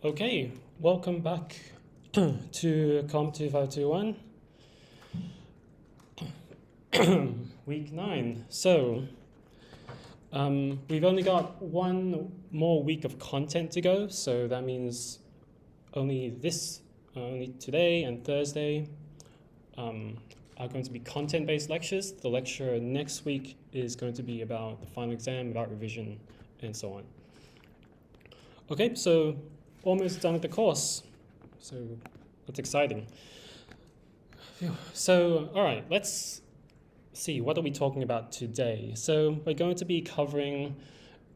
Okay, welcome back to COMP2521, week 9. So, we've only got one more week of content to go, so that means only today and Thursday are going to be content-based lectures. The lecture next week is going to be about the final exam, about revision, and so on. Okay, so almost done with the course. So that's exciting. So, all right, let's see, what are we talking about today? So we're going to be covering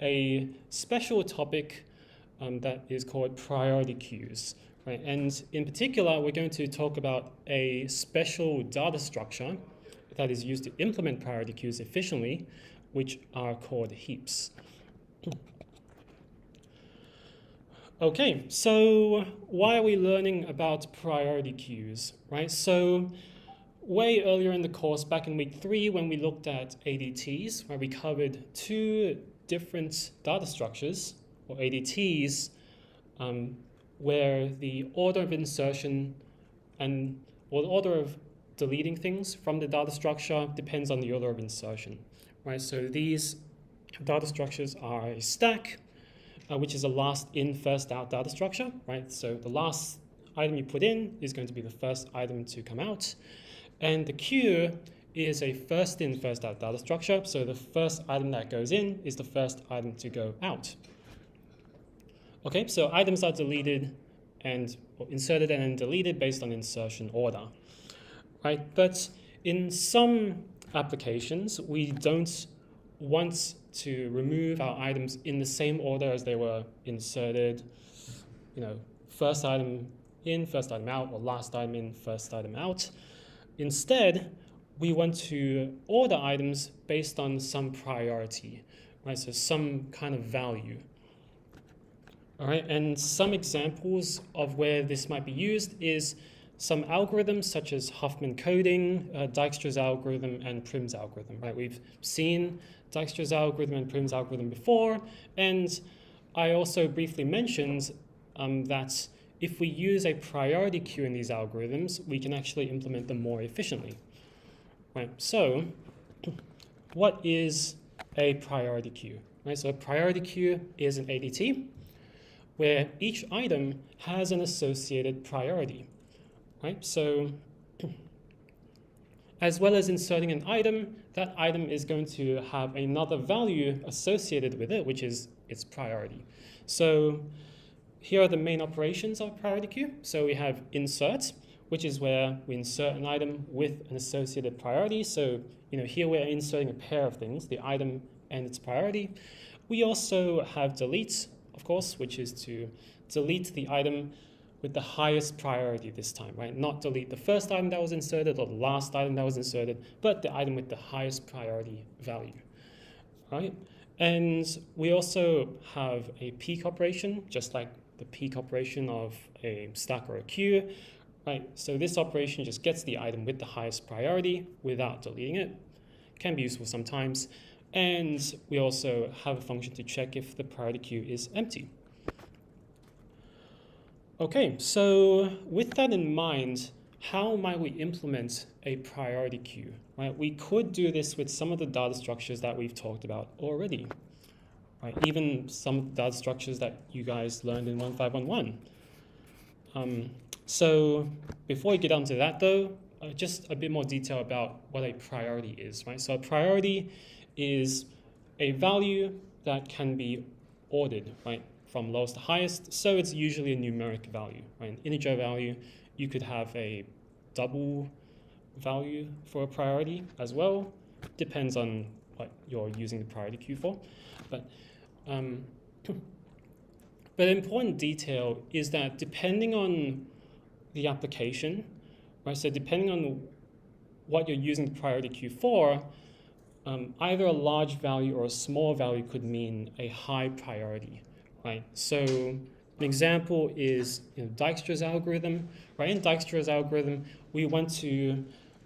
a special topic that is called priority queues. Right? And in particular, we're going to talk about a special data structure that is used to implement priority queues efficiently, which are called heaps. Okay, so why are we learning about priority queues, right? So way earlier in the course, back in week 3, when we looked at ADTs, where we covered two different data structures, or ADTs, where the order of insertion or the order of deleting things from the data structure depends on the order of insertion, right? So these data structures are a stack, which is a last in, first out data structure, right? So the last item you put in is going to be the first item to come out. And the queue is a first in, first out data structure. So the first item that goes in is the first item to go out. Okay, so items are deleted and inserted and then deleted based on insertion order, right? But in some applications, we don't want to remove our items in the same order as they were inserted, first item in, first item out, or last item in, first item out. Instead, we want to order items based on some priority, right? So some kind of value. All right, and some examples of where this might be used is some algorithms such as Huffman coding, Dijkstra's algorithm, and Prim's algorithm, right? We've seen Dijkstra's algorithm and Prim's algorithm before, and I also briefly mentioned that if we use a priority queue in these algorithms, we can actually implement them more efficiently, right? So what is a priority queue, right? So a priority queue is an ADT where each item has an associated priority, right? So as well as inserting an item, that item is going to have another value associated with it, which is its priority. So here are the main operations of priority queue. So we have insert, which is where we insert an item with an associated priority. So here we're inserting a pair of things, the item and its priority. We also have delete, of course, which is to delete the item with the highest priority this time, right? Not delete the first item that was inserted or the last item that was inserted, but the item with the highest priority value, right? And we also have a peek operation, just like the peek operation of a stack or a queue, right? So this operation just gets the item with the highest priority without deleting it. Can be useful sometimes. And we also have a function to check if the priority queue is empty. Okay, so with that in mind, how might we implement a priority queue? Right? We could do this with some of the data structures that we've talked about already. Right? Even some of the data structures that you guys learned in 1511. So before we get onto that though, just a bit more detail about what a priority is. Right? So a priority is a value that can be ordered, right, from lowest to highest. So it's usually a numeric value, right? An integer value. You could have a double value for a priority as well. Depends on what you're using the priority queue for. But an important detail is that depending on the application, right? So depending on what you're using the priority queue for, either a large value or a small value could mean a high priority, right? So an example is Dijkstra's algorithm, right? In Dijkstra's algorithm, we want to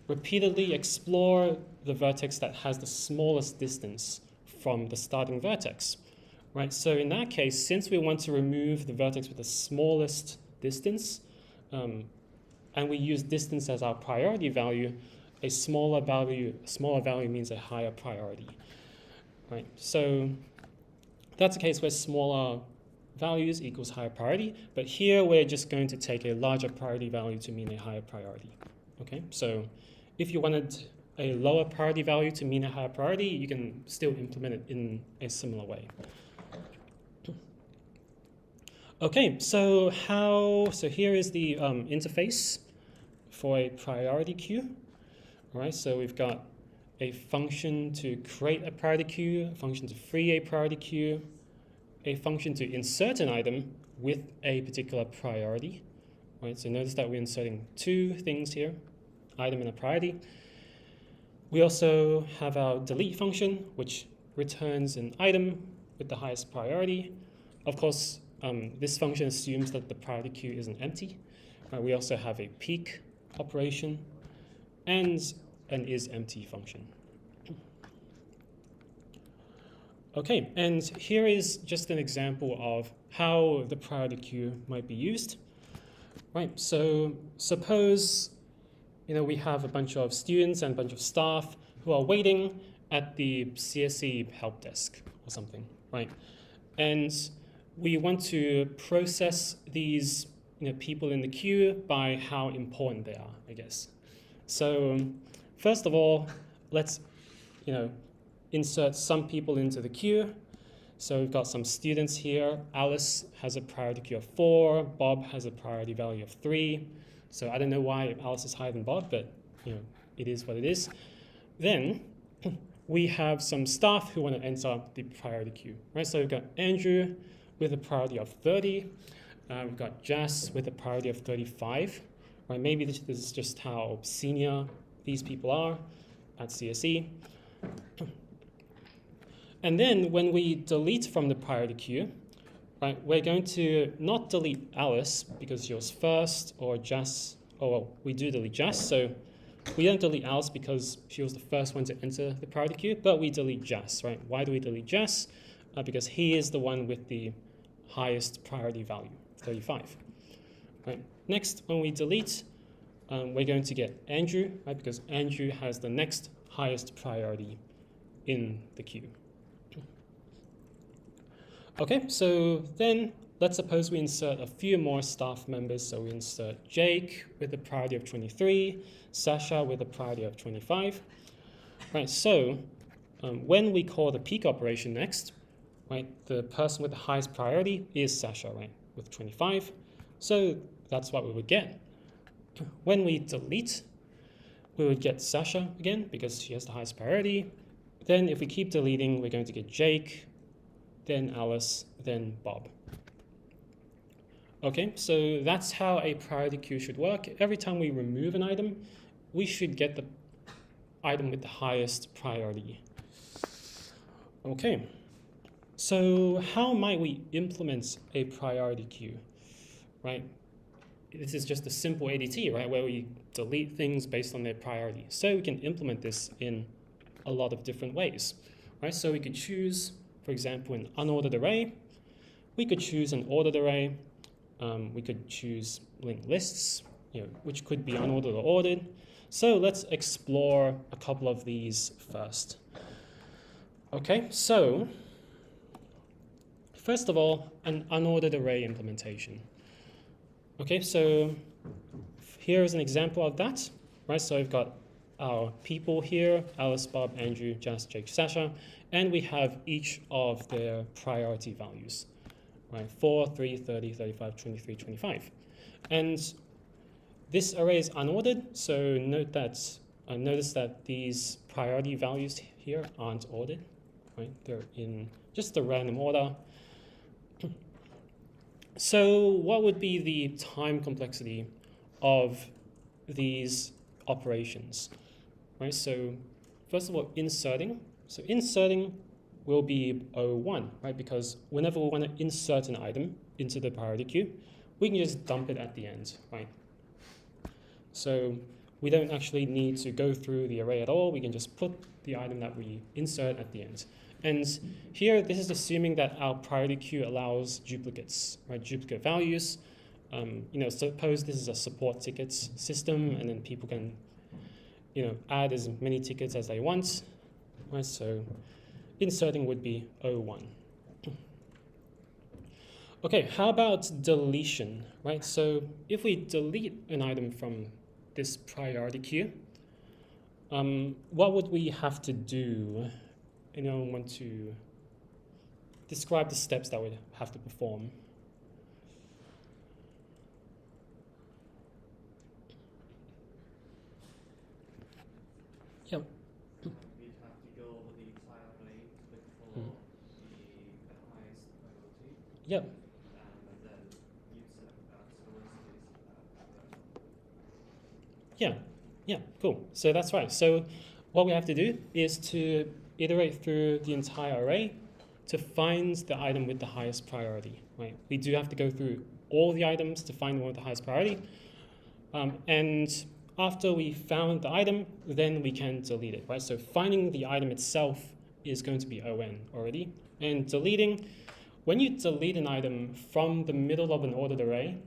repeatedly explore the vertex that has the smallest distance from the starting vertex, right? So in that case, since we want to remove the vertex with the smallest distance, and we use distance as our priority value, a smaller value means a higher priority, right? So that's a case where smaller values equals higher priority, but here we're just going to take a larger priority value to mean a higher priority, okay? So if you wanted a lower priority value to mean a higher priority, you can still implement it in a similar way. Okay, so here is the interface for a priority queue. All right, so we've got a function to create a priority queue, a function to free a priority queue, a function to insert an item with a particular priority. Right, so notice that we're inserting two things here, item and a priority. We also have our delete function, which returns an item with the highest priority. Of course, this function assumes that the priority queue isn't empty. We also have a peek operation and an isEmpty function. Okay, and here is just an example of how the priority queue might be used. Right, so suppose we have a bunch of students and a bunch of staff who are waiting at the CSE help desk or something, right? And we want to process these people in the queue by how important they are, I guess. So first of all, let's insert some people into the queue. So we've got some students here. Alice has a priority queue of 4. Bob has a priority value of 3. So I don't know why Alice is higher than Bob, but it is what it is. Then we have some staff who want to enter the priority queue, right? So we've got Andrew with a priority of 30. We've got Jess with a priority of 35. Right? Maybe this is just how senior these people are at CSE. And then when we delete from the priority queue, right, we're going to not delete Alice because she was first, or Jess, we do delete Jess, so we don't delete Alice because she was the first one to enter the priority queue, but we delete Jess, right? Why do we delete Jess? Because he is the one with the highest priority value, 35. Right. Next, when we delete, we're going to get Andrew, right? Because Andrew has the next highest priority in the queue. Okay, so then let's suppose we insert a few more staff members. So we insert Jake with a priority of 23, Sasha with a priority of 25. Right, so when we call the peek operation next, right, the person with the highest priority is Sasha, right, with 25. So that's what we would get. When we delete, we would get Sasha again because she has the highest priority. Then if we keep deleting, we're going to get Jake, then Alice, then Bob. Okay, so that's how a priority queue should work. Every time we remove an item, we should get the item with the highest priority. Okay, so how might we implement a priority queue, right? This is just a simple ADT, right, where we delete things based on their priority. So we can implement this in a lot of different ways, right? So we could choose, for example, an unordered array. We could choose an ordered array. We could choose linked lists, which could be unordered or ordered. So let's explore a couple of these first. Okay, so first of all, an unordered array implementation. Okay, so here is an example of that, right? So we've got our people here, Alice, Bob, Andrew, Jess, Jake, Sasha, and we have each of their priority values, right? 4, 3, 30, 35, 23, 25. And this array is unordered, so notice that these priority values here aren't ordered, right? They're in just a random order. So what would be the time complexity of these operations? Right, so first of all, inserting. So inserting will be O1, right? Because whenever we want to insert an item into the priority queue, we can just dump it at the end, right? So we don't actually need to go through the array at all. We can just put the item that we insert at the end. And here, this is assuming that our priority queue allows duplicates, right? Duplicate values. Suppose this is a support tickets system, and then people can, add as many tickets as they want, right? So inserting would be O1. Okay, how about deletion, right? So if we delete an item from this priority queue, what would we have to do? Anyone want to describe the steps that we'd have to perform? Yep. We'd have to go over the entire array to look for the highest priority. Yep. And then insert that. So worst case, Yeah, cool. So that's right. So what we have to do is to iterate through the entire array to find the item with the highest priority, right? We do have to go through all the items to find the one with the highest priority. And after we found the item, then we can delete it, right? So finding the item itself is going to be on already. And deleting, when you delete an item from the middle of an ordered array,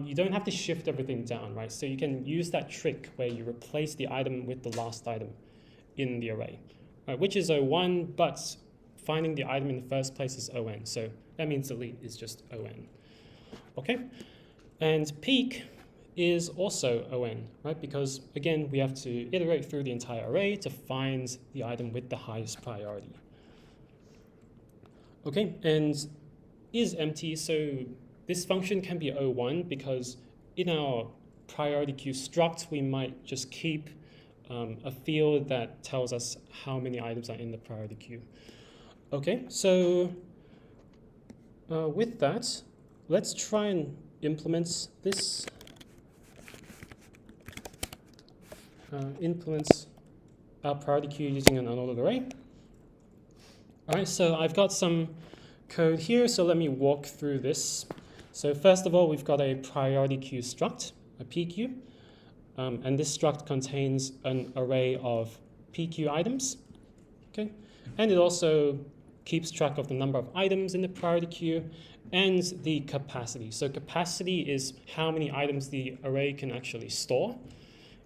you don't have to shift everything down, right? So you can use that trick where you replace the item with the last item in the array, right? Which is O1, but finding the item in the first place is ON. So that means delete is just ON. Okay? And peek is also ON, right? Because again, we have to iterate through the entire array to find the item with the highest priority. Okay, and is empty, so this function can be O1 because in our priority queue struct, we might just keep a field that tells us how many items are in the priority queue. Okay, so with that, let's try and implement this. Implements our priority queue using an unordered array. All right, so I've got some code here, so let me walk through this. So first of all, we've got a priority queue struct, a PQ, and this struct contains an array of PQ items, okay? And it also keeps track of the number of items in the priority queue and the capacity. So capacity is how many items the array can actually store.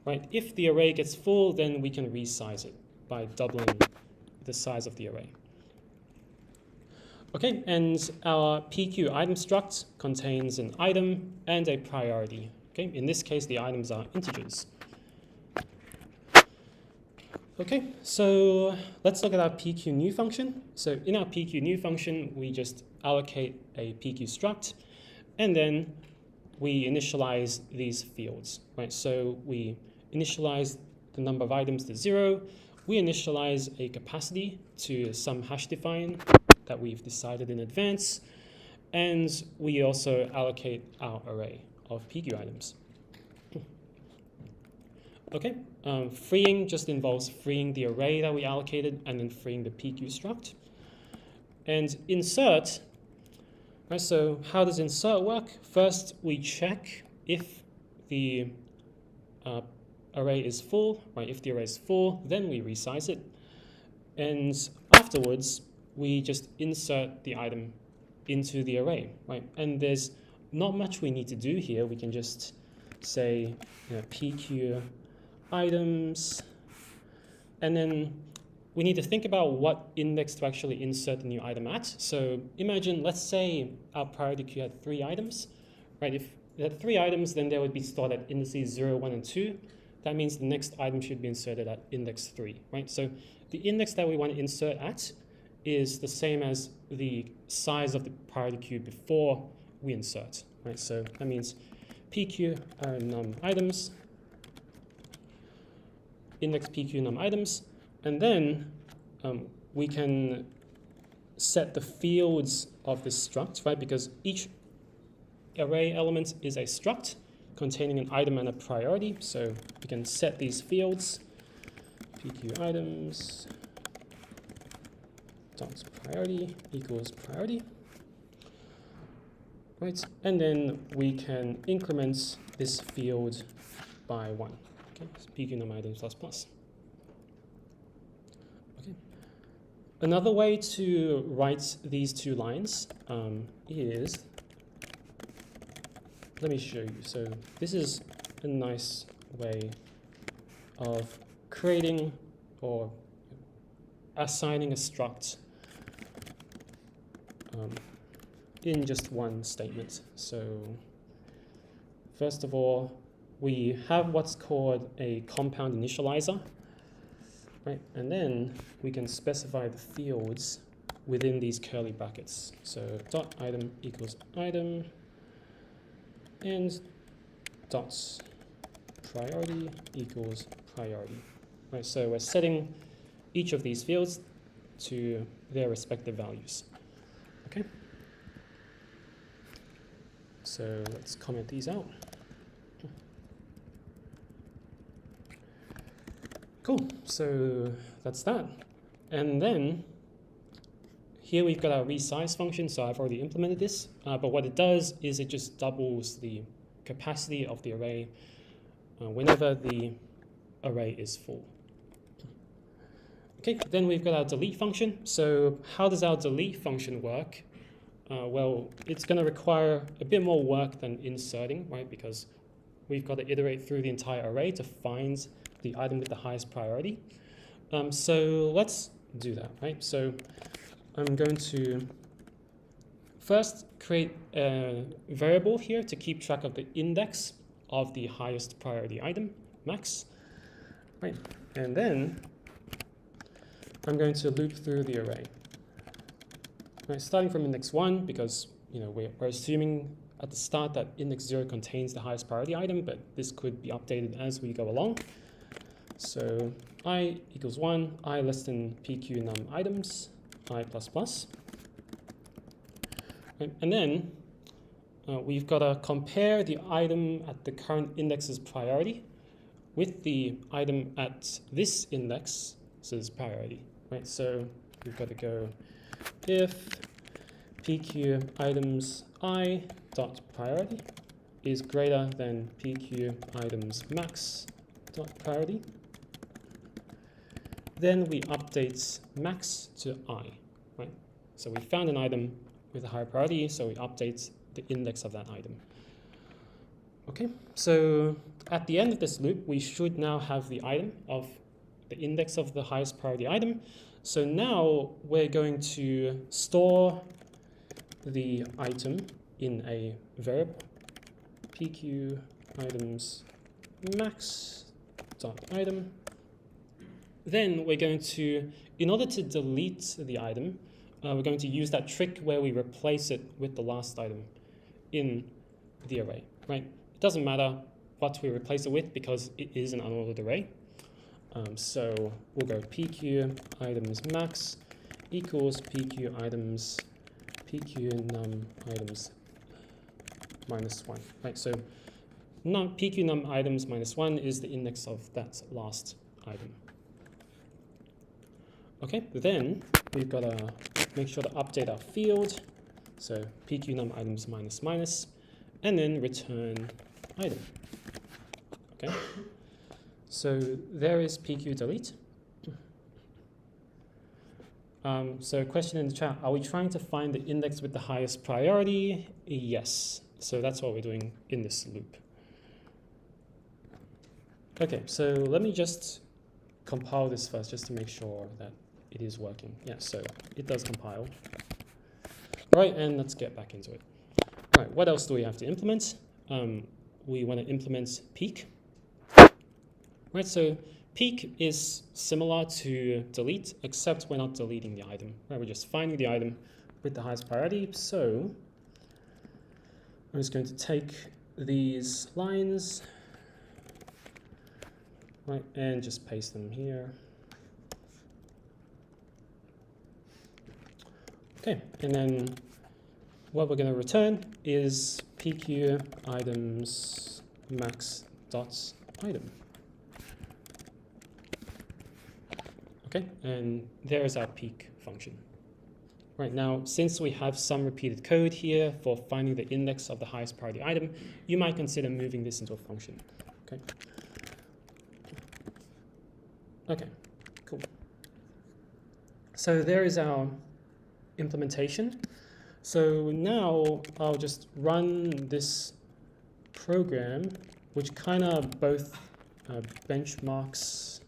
Right? If the array gets full, then we can resize it by doubling the size of the array. Okay, and our PQ item struct contains an item and a priority. Okay, in this case, the items are integers. Okay, so let's look at our PQ new function. So in our PQ new function, we just allocate a PQ struct, and then we initialize these fields. Right? So we initialize the number of items to 0. We initialize a capacity to some hash define that we've decided in advance. And we also allocate our array of PQ items. Okay, freeing just involves freeing the array that we allocated and then freeing the PQ struct. And insert, right, so how does insert work? First, we check if the array is full, right? If the array is full, then we resize it. And afterwards, we just insert the item into the array, right? And there's not much we need to do here. We can just say PQ items, and then we need to think about what index to actually insert the new item at. So imagine, let's say our priority queue had 3 items, right? If it had 3 items, then they would be stored at indices 0, 1, and 2. That means the next item should be inserted at index 3, right? So the index that we want to insert at is the same as the size of the priority queue before we insert, right? So that means PQ num items, index PQ num items, and then we can set the fields of this struct, right? Because each array element is a struct containing an item and a priority. So we can set these fields, PQ items dot priority equals priority, right? And then we can increment this field by 1. Okay, so PQ num items plus plus. Okay. Another way to write these two lines is, let me show you. So this is a nice way of creating or assigning a struct in just one statement. So first of all, we have what's called a compound initializer, right? And then we can specify the fields within these curly brackets. So dot item equals item and dot priority equals priority, right? So we're setting each of these fields to their respective values, okay? So let's comment these out. Cool, so that's that. And then here we've got our resize function, so I've already implemented this, but what it does is it just doubles the capacity of the array whenever the array is full. Okay, then we've got our delete function. So how does our delete function work? Well, it's going to require a bit more work than inserting, right? Because we've got to iterate through the entire array to find the item with the highest priority. So let's do that, right? So I'm going to first create a variable here to keep track of the index of the highest priority item, max, right? And then I'm going to loop through the array. Right, starting from index 1, because we're assuming at the start that index 0 contains the highest priority item, but this could be updated as we go along. So I equals 1, I less than pq num items, I plus plus. Right, and then we've got to compare the item at the current index's priority with the item at this index's priority. Right, so we've got to go if pq items I dot priority is greater than pq items max dot priority, then we update max to I, right? So we found an item with a higher priority, so we update the index of that item. Okay, so at the end of this loop, we should now have the item of the index of the highest priority item. So now we're going to store the item in a variable, pq items max dot item. Then we're going to, in order to delete the item, we're going to use that trick where we replace it with the last item in the array, right? It doesn't matter what we replace it with because it is an unordered array. So we'll go pq items max equals pq items pq num items minus 1, right? So pq num items minus 1 is the index of that last item. Okay, then we've got to make sure to update our field. So pq num items minus minus, and then return item. Okay. So there is pq delete. So question in the chat, are we trying to find the index with the highest priority? Yes. So that's what we're doing in this loop. Okay, so let me just compile this first just to make sure that it is working. Yeah, so it does compile. Right, and let's get back into it. Right, what else do we have to implement? We want to implement peek. Right, so peek is similar to delete, except we're not deleting the item. Right, we're just finding the item with the highest priority. So I'm just going to take these lines, right, and just paste them here. Okay, and then what we're going to return is pq items max dot item. Okay, and there's our peek function. Right now, since we have some repeated code here for finding the index of the highest priority item, you might consider moving this into a function. Okay. Okay, cool. so there is our implementation. So now I'll just run this program, which kind of both benchmarks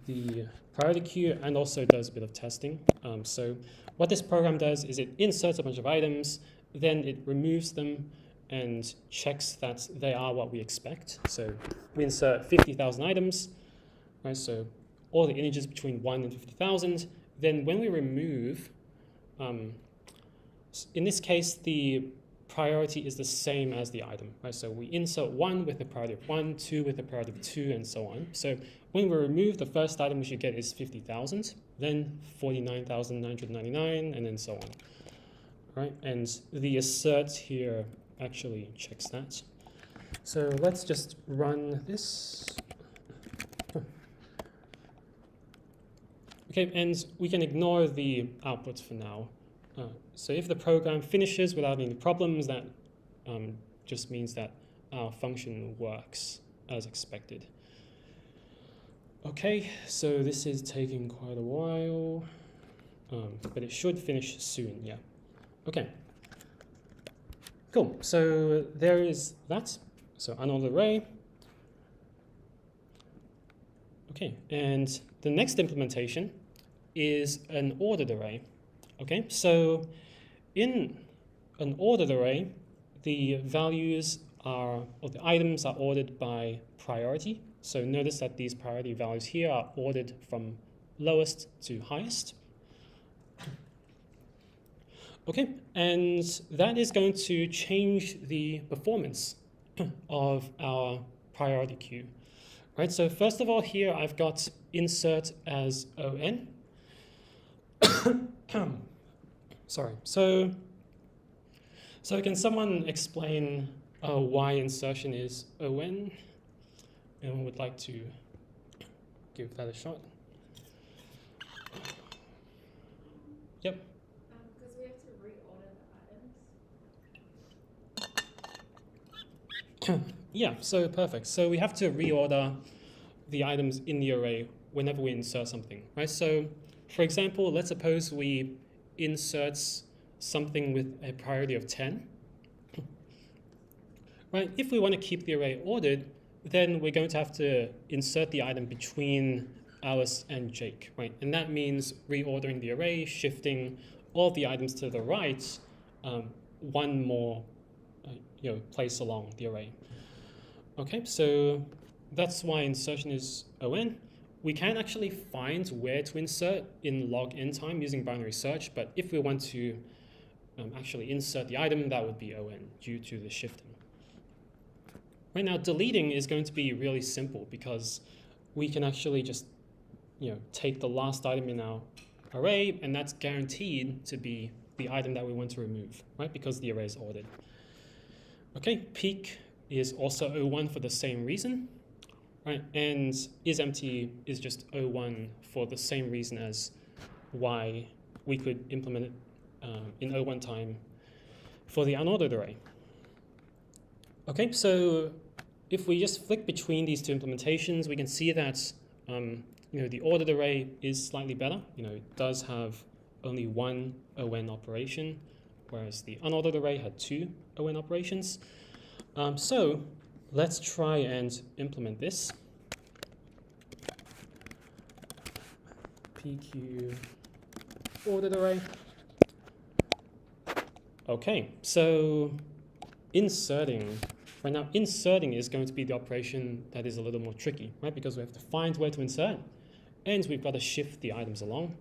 the priority queue and also does a bit of testing. So what this program does is it inserts a bunch of items, then it removes them and checks that they are what we expect. So we insert 50,000 items, right? So all the integers between 1 and 50,000. Then when we remove, in this case, the priority is the same as the item, right? So we insert 1 with the priority of 1, 2 with the priority of 2, and so on. So when we remove, the first item we should get is 50,000, then 49,999, and then so on, right? And the assert here actually checks that. So let's just run this. Okay, and we can ignore the outputs for now. So if the program finishes without any problems, that just means that our function works as expected. Okay, so this is taking quite a while, but it should finish soon, yeah. Okay, cool, so there is that. So unordered array. Okay, and the next implementation is an ordered array. Okay, so in an ordered array, the values are, or the items are ordered by priority. So notice that these priority values here are ordered from lowest to highest. Okay, and that is going to change the performance of our priority queue. Right, so first of all here I've got insert as on. Sorry, so can someone explain why insertion is on? Anyone would like to give that a shot? Yep. Because we have to reorder the items. Yeah, so perfect. So we have to reorder the items in the array whenever we insert something, right? So for example, let's suppose we insert something with a priority of 10. Right, if we want to keep the array ordered, then we're going to have to insert the item between Alice and Jake, right? And that means reordering the array, shifting all the items to the right, one more place along the array. Okay, so that's why insertion is on. We can actually find where to insert in log n time using binary search, but if we want to actually insert the item, that would be on due to the shifting. Right now, deleting is going to be really simple because we can actually just take the last item in our array, and that's guaranteed to be the item that we want to remove, right? Because the array is ordered. Okay, peak is also O1 for the same reason, right? And isEmpty is just O1 for the same reason as why we could implement it in O1 time for the unordered array. Okay, so if we just flick between these two implementations, we can see that the ordered array is slightly better. It does have only one on operation, whereas the unordered array had two on operations. So let's try and implement this. PQ ordered array. Okay, so inserting. Right now, inserting is going to be the operation that is a little more tricky, right? Because we have to find where to insert, and we've got to shift the items along.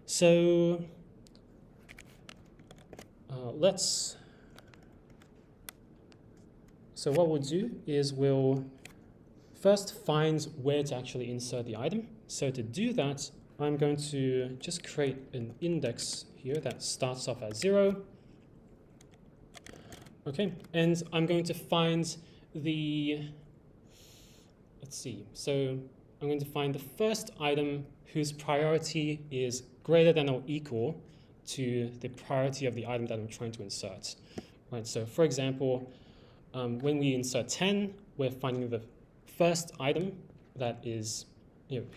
So So what we'll do is we'll first find where to actually insert the item. So to do that, I'm going to just create an index here that starts off at 0. Okay, and I'm going to find the, let's see, so I'm going to find the first item whose priority is greater than or equal to the priority of the item that I'm trying to insert. Right, so for example, when we insert 10, we're finding the first item that is,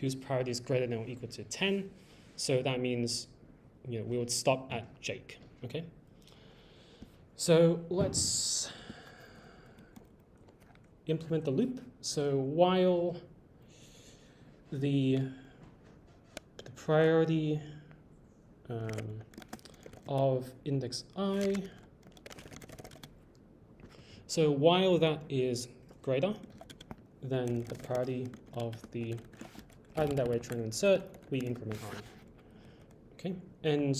whose priority is greater than or equal to 10. So that means we would stop at Jake. Okay. So let's implement the loop. So while the priority of index I, so while that is greater than the priority of the item that we're trying to insert, we increment I. Okay, and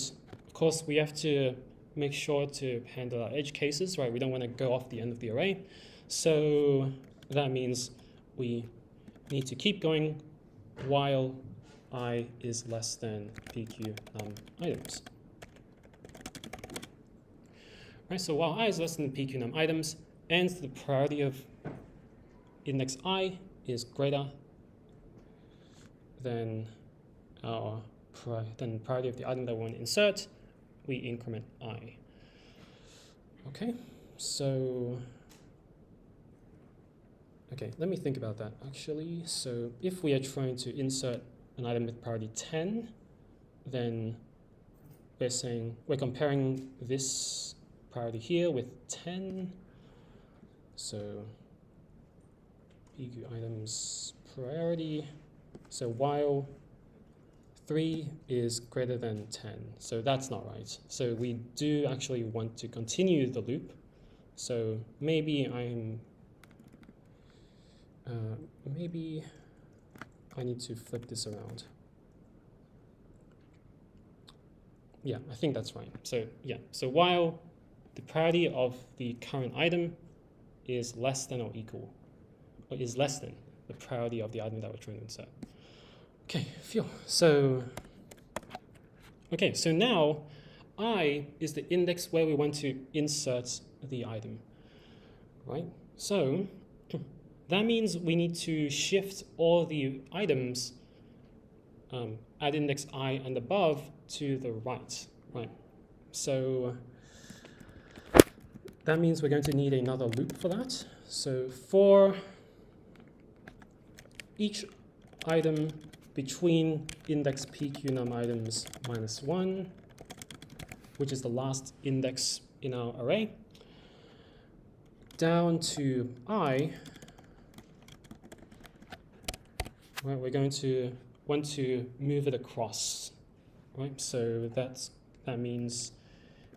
of course we have to make sure to handle our edge cases, right? We don't want to go off the end of the array. So that means we need to keep going while I is less than PQ num items. Right, so while I is less than PQ num items and the priority of index I is greater than our priority of the item that we want to insert, we increment I. Okay, so let me think about that actually. So if we are trying to insert an item with priority 10, then we're comparing this priority here with 10. So PQ items priority. So while 3 is greater than 10. So that's not right. So we do actually want to continue the loop. So maybe maybe I need to flip this around. Yeah, I think that's right. So yeah, so while the priority of the current item is less than or equal, or is less than the priority of the item that we're trying to insert. Okay, phew. So now I is the index where we want to insert the item, right? So that means we need to shift all the items at index I and above to the right, right? So that means we're going to need another loop for that. So for each item between index PQ num items -1, which is the last index in our array, down to I, right, we're going to want to move it across, right? So that means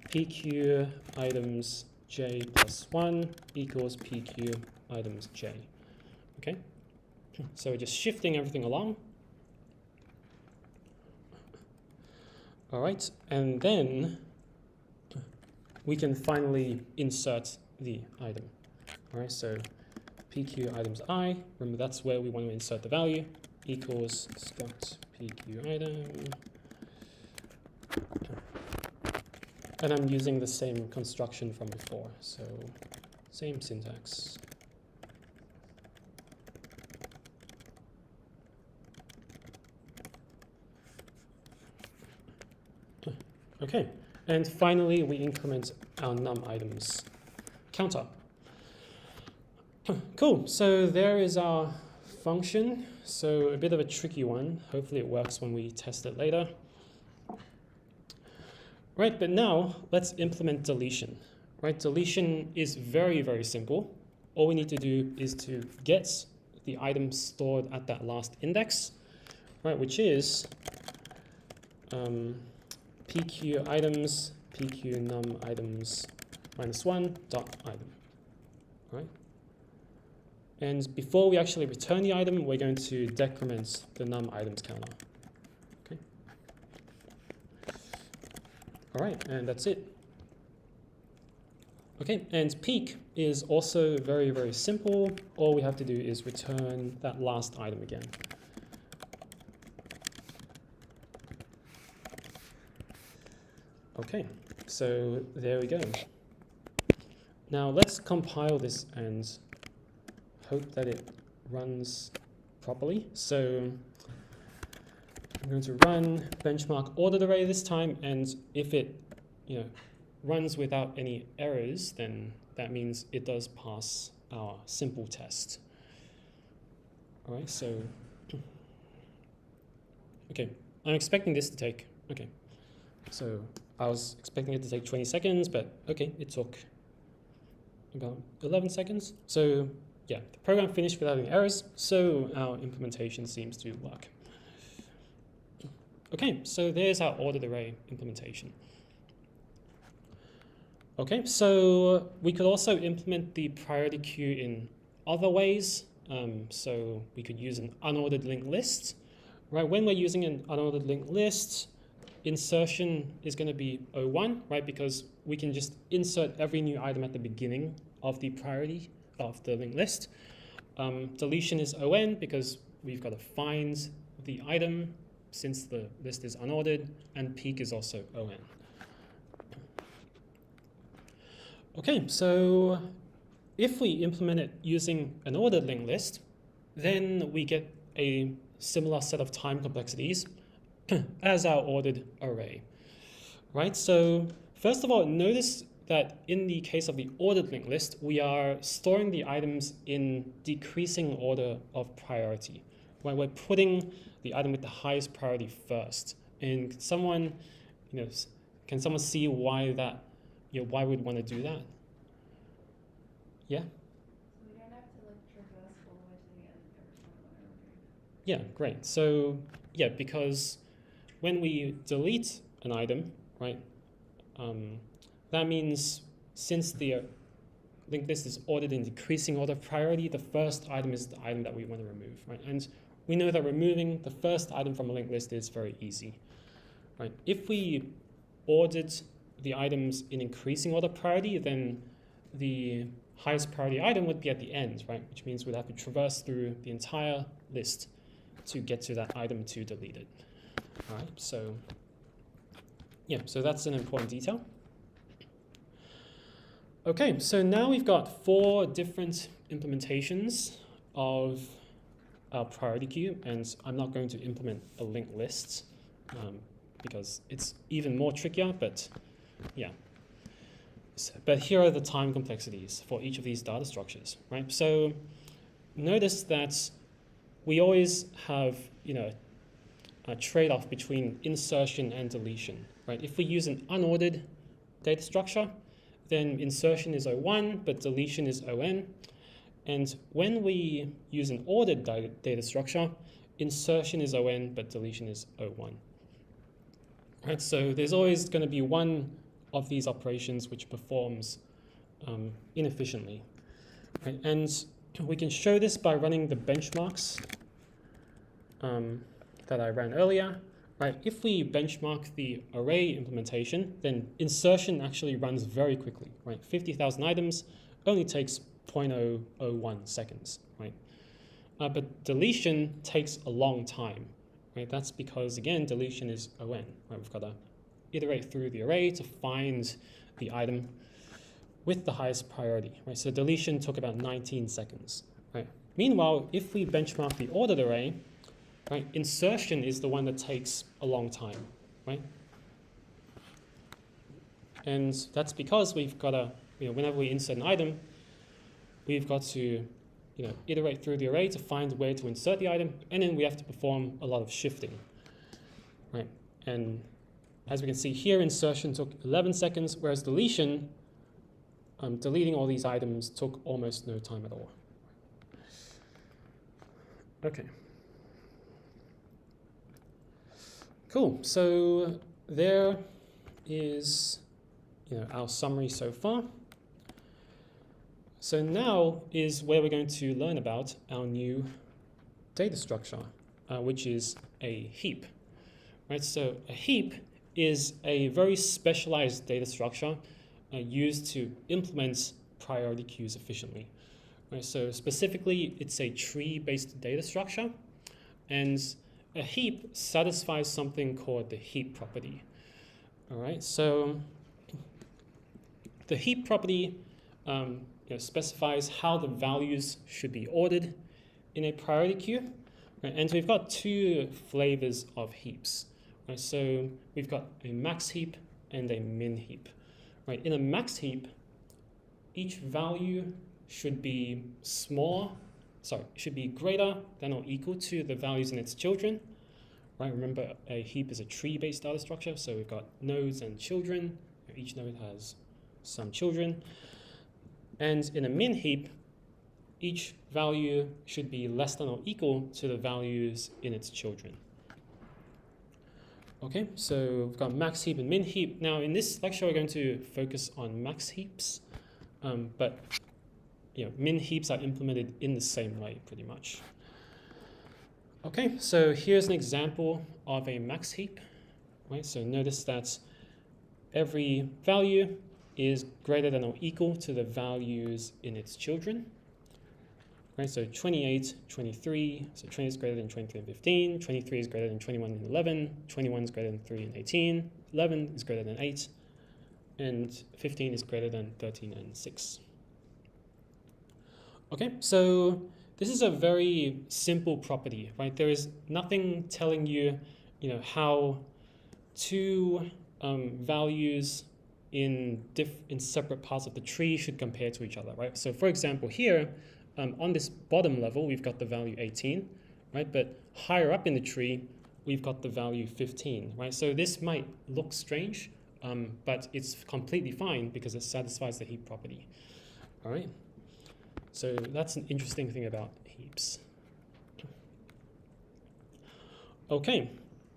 PQ items j plus 1 equals PQ items j. Okay, so we're just shifting everything along. All right, and then we can finally insert the item. All right, so PQ items I, remember that's where we want to insert the value, equals struct PQ item. And I'm using the same construction from before, so same syntax. Okay, and finally we increment our num items counter. Cool, so there is our function. So a bit of a tricky one. Hopefully it works when we test it later. Right, but now let's implement deletion. Right, deletion is very, very simple. All we need to do is to get the item stored at that last index, right, which is PQ items, PQ num items -1 dot item, right? And before we actually return the item, we're going to decrement the num items counter. Okay. All right, and that's it. Okay, and peek is also very, very simple. All we have to do is return that last item again. Okay, so there we go. Now let's compile this and hope that it runs properly. So I'm going to run benchmark ordered array this time, and if it runs without any errors, then that means it does pass our simple test. All right, so okay, I'm expecting this to take, okay. So I was expecting it to take 20 seconds, but okay, it took about 11 seconds. So yeah, the program finished without any errors, so our implementation seems to work. Okay, so there's our ordered array implementation. Okay, so we could also implement the priority queue in other ways. So we could use an unordered linked list. Right, when we're using an unordered linked list, insertion is going to be O1, right? Because we can just insert every new item at the beginning of the priority of the linked list. Deletion is ON because we've got to find the item since the list is unordered, and peak is also ON. Okay, so if we implement it using an ordered linked list, then we get a similar set of time complexities as our ordered array, right? So first of all, notice that in the case of the ordered linked list, we are storing the items in decreasing order of priority, right? We're putting the item with the highest priority first. And can someone see why that, why we'd want to do that? Yeah? We don't have to like traverse all the way to the end every time we want to remove. Yeah, great. So yeah, because when we delete an item, right, that means since the linked list is ordered in decreasing order of priority, the first item is the item that we want to remove, right? And we know that removing the first item from a linked list is very easy, right? If we ordered the items in increasing order priority, then the highest priority item would be at the end, right? Which means we'd have to traverse through the entire list to get to that item to delete it. All right, so yeah, so that's an important detail. Okay, so now we've got 4 different implementations of our priority queue, and I'm not going to implement a linked list because it's even more trickier, but yeah. But here are the time complexities for each of these data structures, right? So notice that we always have, a trade-off between insertion and deletion, right? If we use an unordered data structure, then insertion is O1, but deletion is ON. And when we use an ordered data structure, insertion is ON, but deletion is O1. Right? So there's always going to be one of these operations which performs inefficiently. Right? And we can show this by running the benchmarks that I ran earlier. Right? If we benchmark the array implementation, then insertion actually runs very quickly. Right? 50,000 items only takes 0.001 seconds. Right? But deletion takes a long time. Right? That's because, again, deletion is ON. Right? We've got to iterate through the array to find the item with the highest priority. Right? So deletion took about 19 seconds. Right? Meanwhile, if we benchmark the ordered array, right, insertion is the one that takes a long time. Right? And that's because we've got to, whenever we insert an item, we've got to iterate through the array to find where to insert the item, and then we have to perform a lot of shifting. Right? And as we can see here, insertion took 11 seconds, whereas deletion, deleting all these items took almost no time at all. Okay. Cool. So there is our summary so far. So now is where we're going to learn about our new data structure, which is a heap. Right? So a heap is a very specialized data structure used to implement priority queues efficiently. Right? So specifically, it's a tree-based data structure, and a heap satisfies something called the heap property. All right, so the heap property specifies how the values should be ordered in a priority queue. Right? And we've got 2 flavors of heaps. Right? So we've got a max heap and a min heap. Right? In a max heap, each value should be should be greater than or equal to the values in its children. right? Remember, a heap is a tree-based data structure, so we've got nodes and children. Each node has some children. And in a min heap, each value should be less than or equal to the values in its children. Okay, so we've got max heap and min heap. Now, in this lecture, we're going to focus on max heaps, but min heaps are implemented in the same way, pretty much. Okay, so here's an example of a max heap. Right, so notice that every value is greater than or equal to the values in its children. Right, so 28, 23, so 20 is greater than 23 and 15, 23 is greater than 21 and 11, 21 is greater than 3 and 18, 11 is greater than 8, and 15 is greater than 13 and 6. Okay, so this is a very simple property, right? There is nothing telling you, how two values in separate parts of the tree should compare to each other, right? So for example, here, on this bottom level, we've got the value 18, right? But higher up in the tree, we've got the value 15, right? So this might look strange, but it's completely fine because it satisfies the heap property, all right? So that's an interesting thing about heaps. Okay,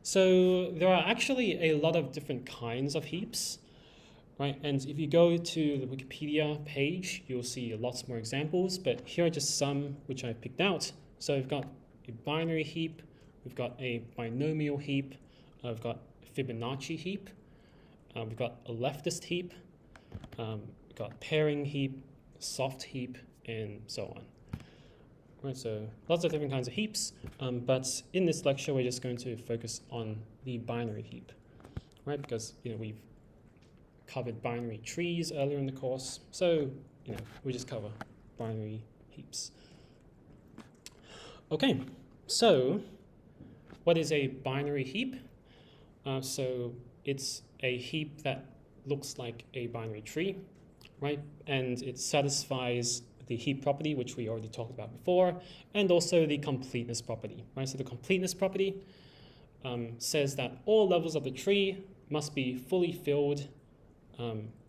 so there are actually a lot of different kinds of heaps, right? And if you go to the Wikipedia page, you'll see lots more examples, but here are just some which I picked out. So we've got a binary heap, we've got a binomial heap, we've got a Fibonacci heap, we've got a leftist heap, we've got pairing heap, soft heap, and so on. Right, so lots of different kinds of heaps, but in this lecture we're just going to focus on the binary heap, right? Because we've covered binary trees earlier in the course, so we just cover binary heaps. Okay, so what is a binary heap? So it's a heap that looks like a binary tree, right? And it satisfies the heap property, which we already talked about before, and also the completeness property, right? So the completeness property says that all levels of the tree must be fully filled,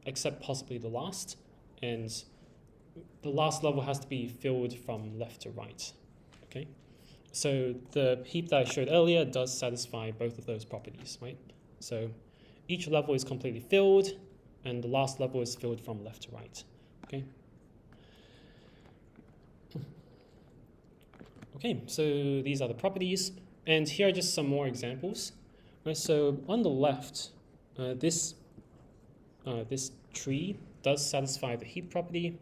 except possibly the last, and the last level has to be filled from left to right, okay? So the heap that I showed earlier does satisfy both of those properties, right? So each level is completely filled, and the last level is filled from left to right, okay? Okay, so these are the properties, and here are just some more examples. Right, so on the left, this tree does satisfy the heap property,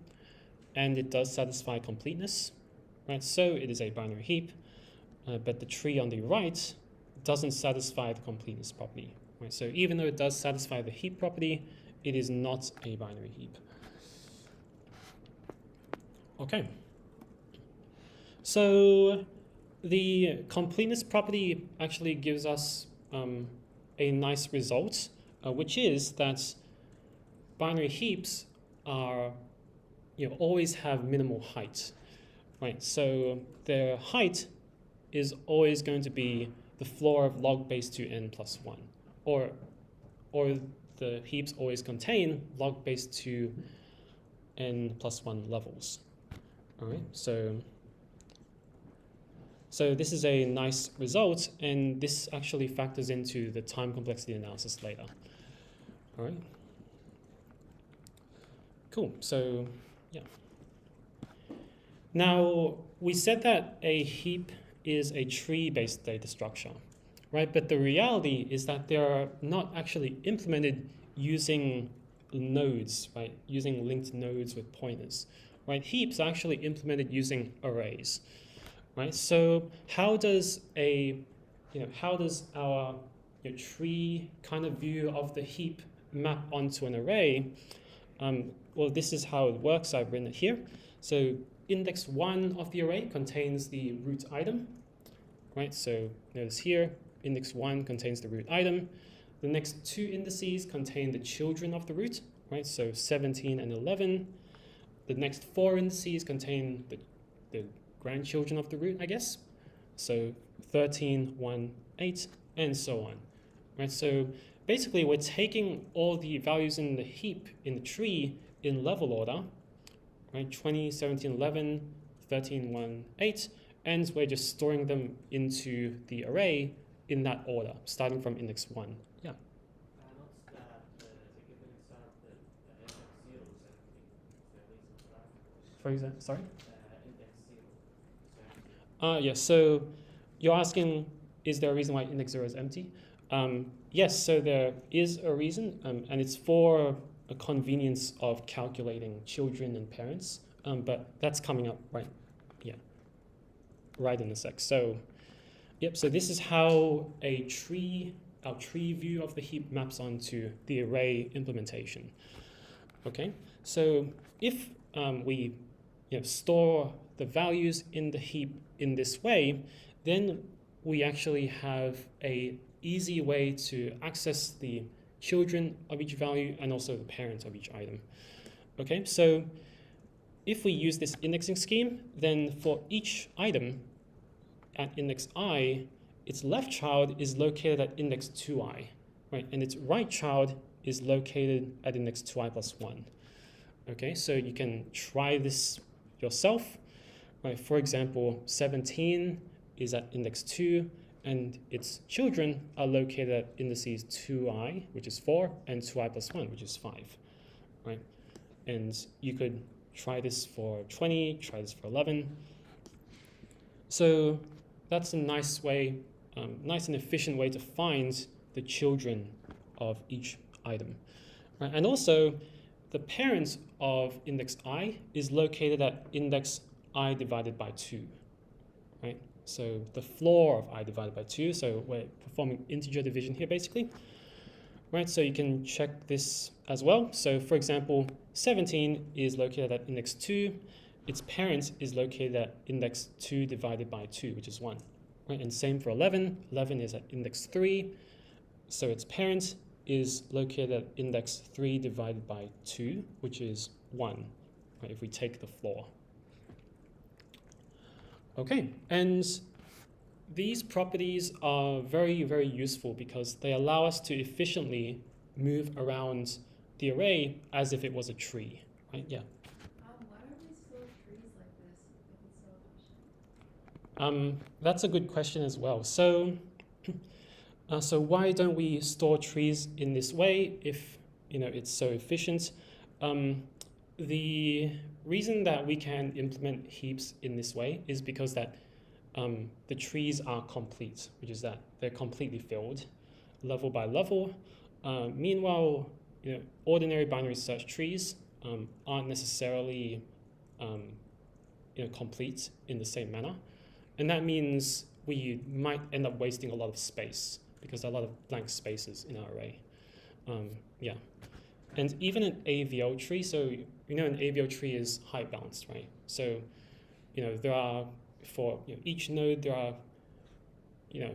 and it does satisfy completeness. Right, so it is a binary heap, but the tree on the right doesn't satisfy the completeness property. Right, so even though it does satisfy the heap property, it is not a binary heap. Okay. So the completeness property actually gives us a nice result, which is that binary heaps are, always have minimal height, right? So their height is always going to be the floor of log base 2n plus 1, or the heaps always contain log base 2n plus 1 levels. All right, so this is a nice result, and this actually factors into the time complexity analysis later. All right. Cool, so yeah. Now, we said that a heap is a tree-based data structure, right? But the reality is that they are not actually implemented using nodes, right? Using linked nodes with pointers, right? Heaps are actually implemented using arrays. Right, so how does our tree kind of view of the heap map onto an array? Well, this is how it works. I've written it here. So index 1 of the array contains the root item, right? So notice here, index 1 contains the root item. The next two indices contain the children of the root, right? So 17 and 11. The next four indices contain the grandchildren of the root, I guess. So 13, 1, 8, and so on. Right? So basically, we're taking all the values in the heap in the tree in level order, right? 20, 17, 11, 13, 1, 8, and we're just storing them into the array in that order, starting from index 1. Yeah. I noticed that the given example, the index 0 is empty. Is there a reason for that? For example, sorry? Index 0 is empty. Yes, so you're asking, is there a reason why index 0 is empty? Yes, so there is a reason, and it's for a convenience of calculating children and parents, but that's coming up right in a sec. So, so this is how our tree view of the heap maps onto the array implementation. Okay, so if we store the values in the heap in this way, then we actually have a easy way to access the children of each value and also the parents of each item. Okay, so if we use this indexing scheme, then for each item at index I, its left child is located at index 2i, right? And its right child is located at index 2i plus 1. Okay, so you can try this yourself. Right? For example, 17 is at index 2, and its children are located at indices 2i, which is 4, and 2i plus 1, which is 5. Right? And you could try this for 20, try this for 11. So that's a nice way, nice and efficient way to find the children of each item. Right? And also, the parent of index I is located at index I divided by 2. Right? So the floor of I divided by 2, so we're performing integer division here basically. Right, so you can check this as well. So for example, 17 is located at index 2. Its parent is located at index 2 divided by 2, which is 1. Right, and same for 11. 11 is at index 3. So its parent is located at index 3 divided by 2, which is 1, right, if we take the floor. Okay, and these properties are very, very useful because they allow us to efficiently move around the array as if it was a tree, right? Yeah. Why don't we store trees like this if it's so efficient? That's a good question as well. So, so why don't we store trees in this way if it's so efficient? The reason that we can implement heaps in this way is because that the trees are complete, which is that they're completely filled, level by level. Meanwhile, ordinary binary search trees aren't necessarily complete in the same manner, and that means we might end up wasting a lot of space because there are a lot of blank spaces in our array. Yeah, and even an AVL tree. So an AVL tree is height balanced, right? So there are for each node there are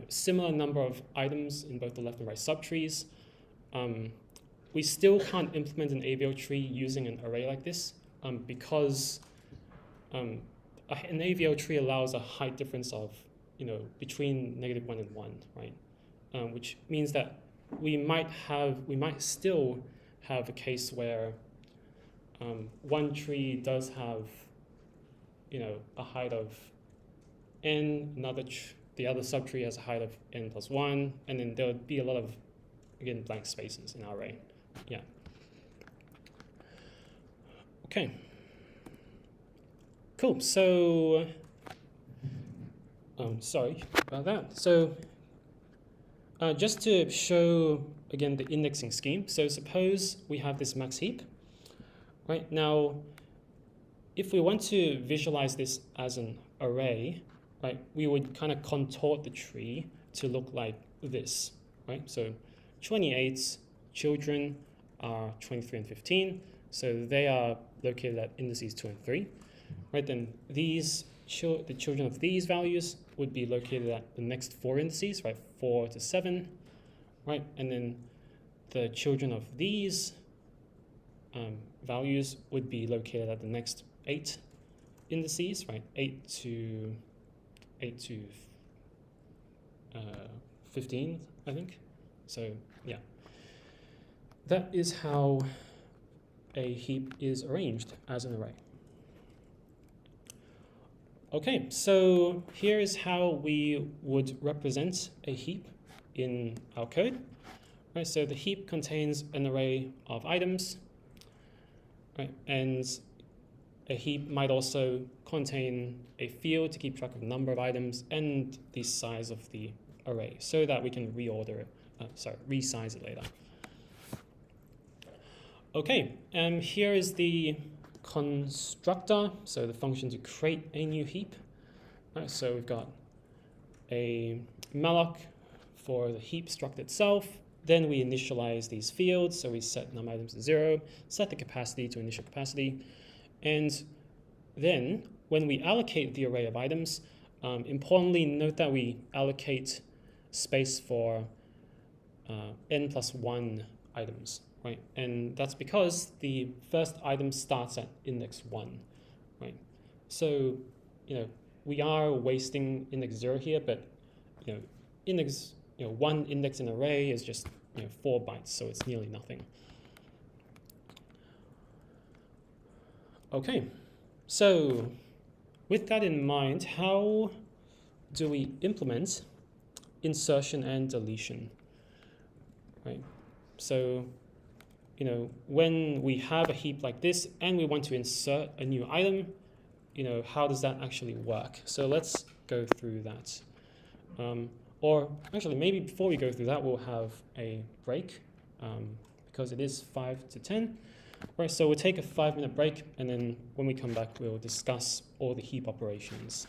similar number of items in both the left and right subtrees. We still can't implement an AVL tree using an array like this because an AVL tree allows a height difference of between -1 and 1, right? Which means that we might still have a case where one tree does have a height of n, the other subtree has a height of n plus 1, and then there would be a lot of, again, blank spaces in our array. Yeah. Okay. Cool. So, sorry about that. So, just to show again the indexing scheme. So suppose we have this max heap. Right now, if we want to visualize this as an array, right, we would kind of contort the tree to look like this, right? So 28's children are 23 and 15, so they are located at indices 2 and 3, right? Then the children of these values would be located at the next 4 indices, right? 4 to 7, right? And then the children of these values would be located at the next 8 indices, right? 8 to 15, I think. So yeah, that is how a heap is arranged as an array. Okay, so here is how we would represent a heap in our code. Right, so the heap contains an array of items, right, and a heap might also contain a field to keep track of the number of items and the size of the array so that we can resize it later. Okay, here is the constructor, so the function to create a new heap. Right, so we've got a malloc for the heap struct itself. Then we initialize these fields, so we set num items to 0, set the capacity to initial capacity, and then when we allocate the array of items, importantly note that we allocate space for n+1 items, right? And that's because the first item starts at index 1, right? So, we are wasting index 0 here, but index, one index in an array is just 4 bytes, so it's nearly nothing. Okay, so with that in mind, how do we implement insertion and deletion? Right. So, when we have a heap like this and we want to insert a new item, how does that actually work? So let's go through that. Or actually, maybe before we go through that, we'll have a break because it is 5 to 10. Right, so we'll take a 5-minute break, and then when we come back, we'll discuss all the heap operations.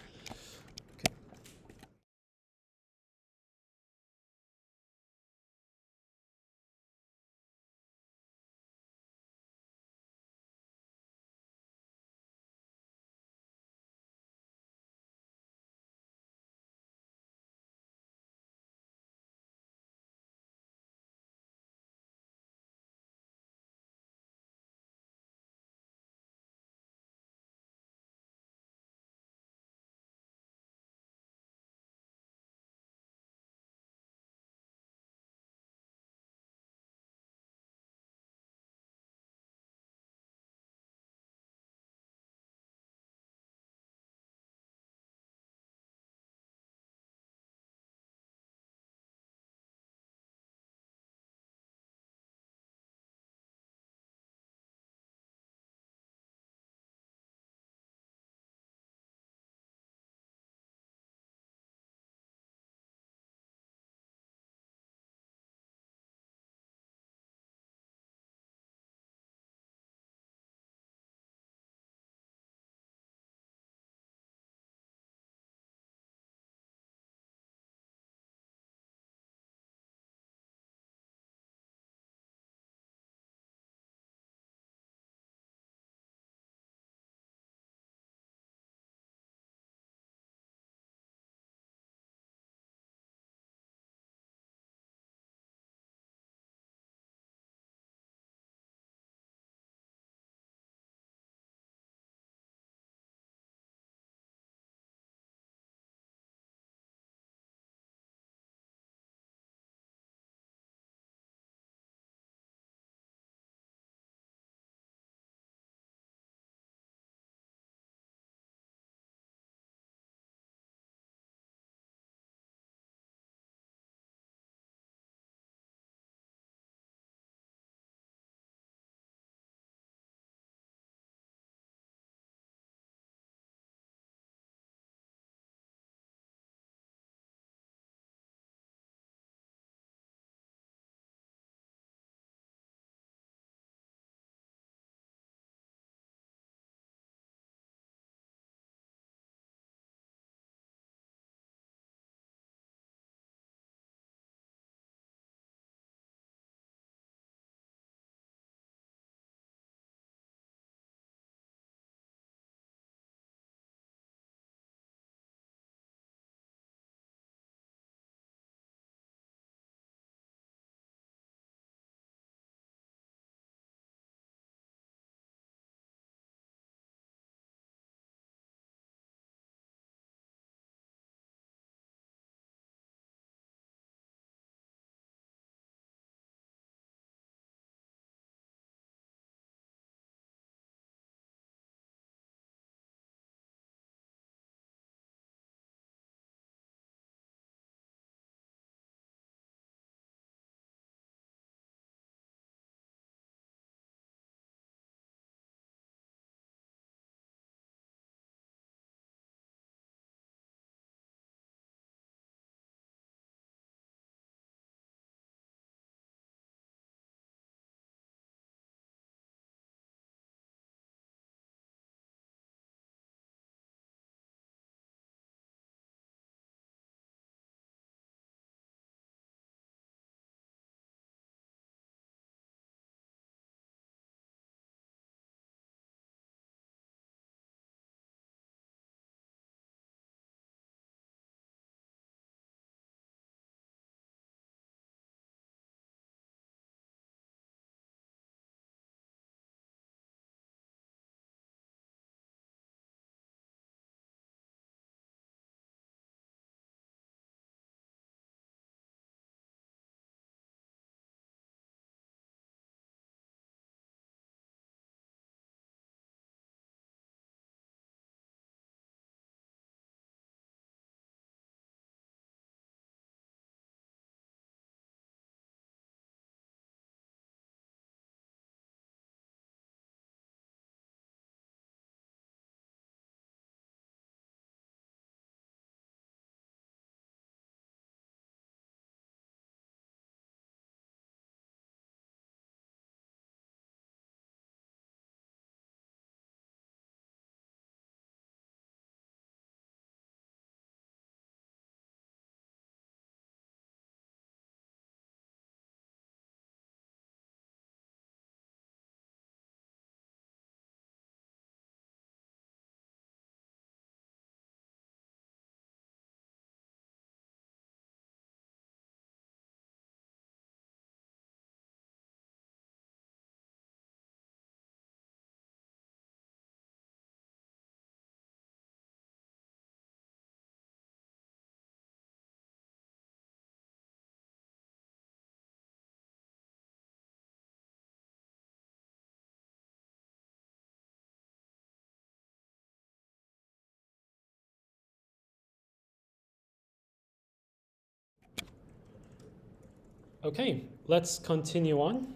Okay, let's continue on.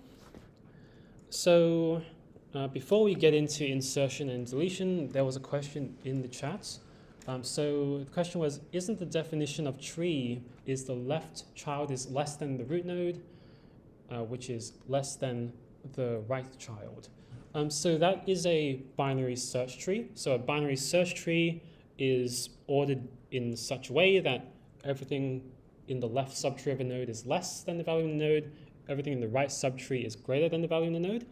So before we get into insertion and deletion, there was a question in the chat. So the question was, isn't the definition of tree is the left child is less than the root node, which is less than the right child? So that is a binary search tree. So a binary search tree is ordered in such a way that everything in the left subtree of a node is less than the value in the node, everything in the right subtree is greater than the value in the node.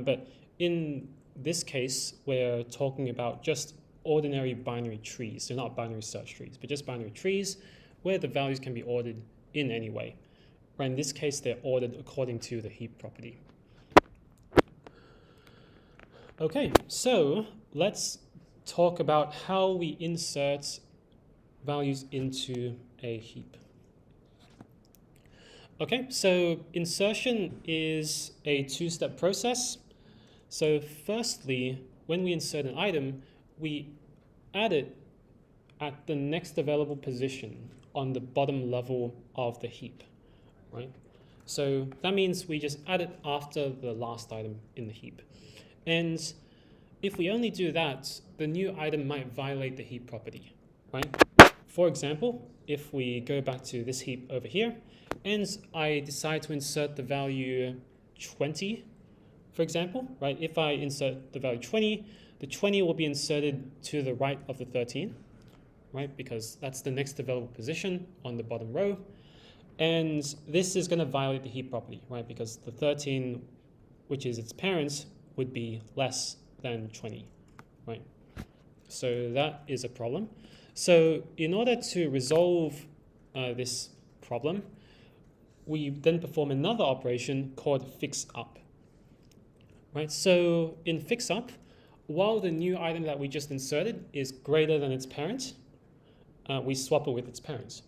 But in this case, we're talking about just ordinary binary trees, so not binary search trees, but just binary trees where the values can be ordered in any way. Right, in this case, they're ordered according to the heap property. Okay, so let's talk about how we insert values into a heap. Okay, so insertion is a two-step process. So firstly, when we insert an item, we add it at the next available position on the bottom level of the heap, right? So that means we just add it after the last item in the heap. And if we only do that, the new item might violate the heap property, right? For example, if we go back to this heap over here, and I decide to insert the value 20, for example, right? If I insert the value 20, the 20 will be inserted to the right of the 13, right? Because that's the next available position on the bottom row. And this is going to violate the heap property, right? Because the 13, which is its parent, would be less than 20, right? So that is a problem. So in order to resolve this problem, we then perform another operation called fix up, right? So in fix up, while the new item that we just inserted is greater than its parent, we swap it with its parent,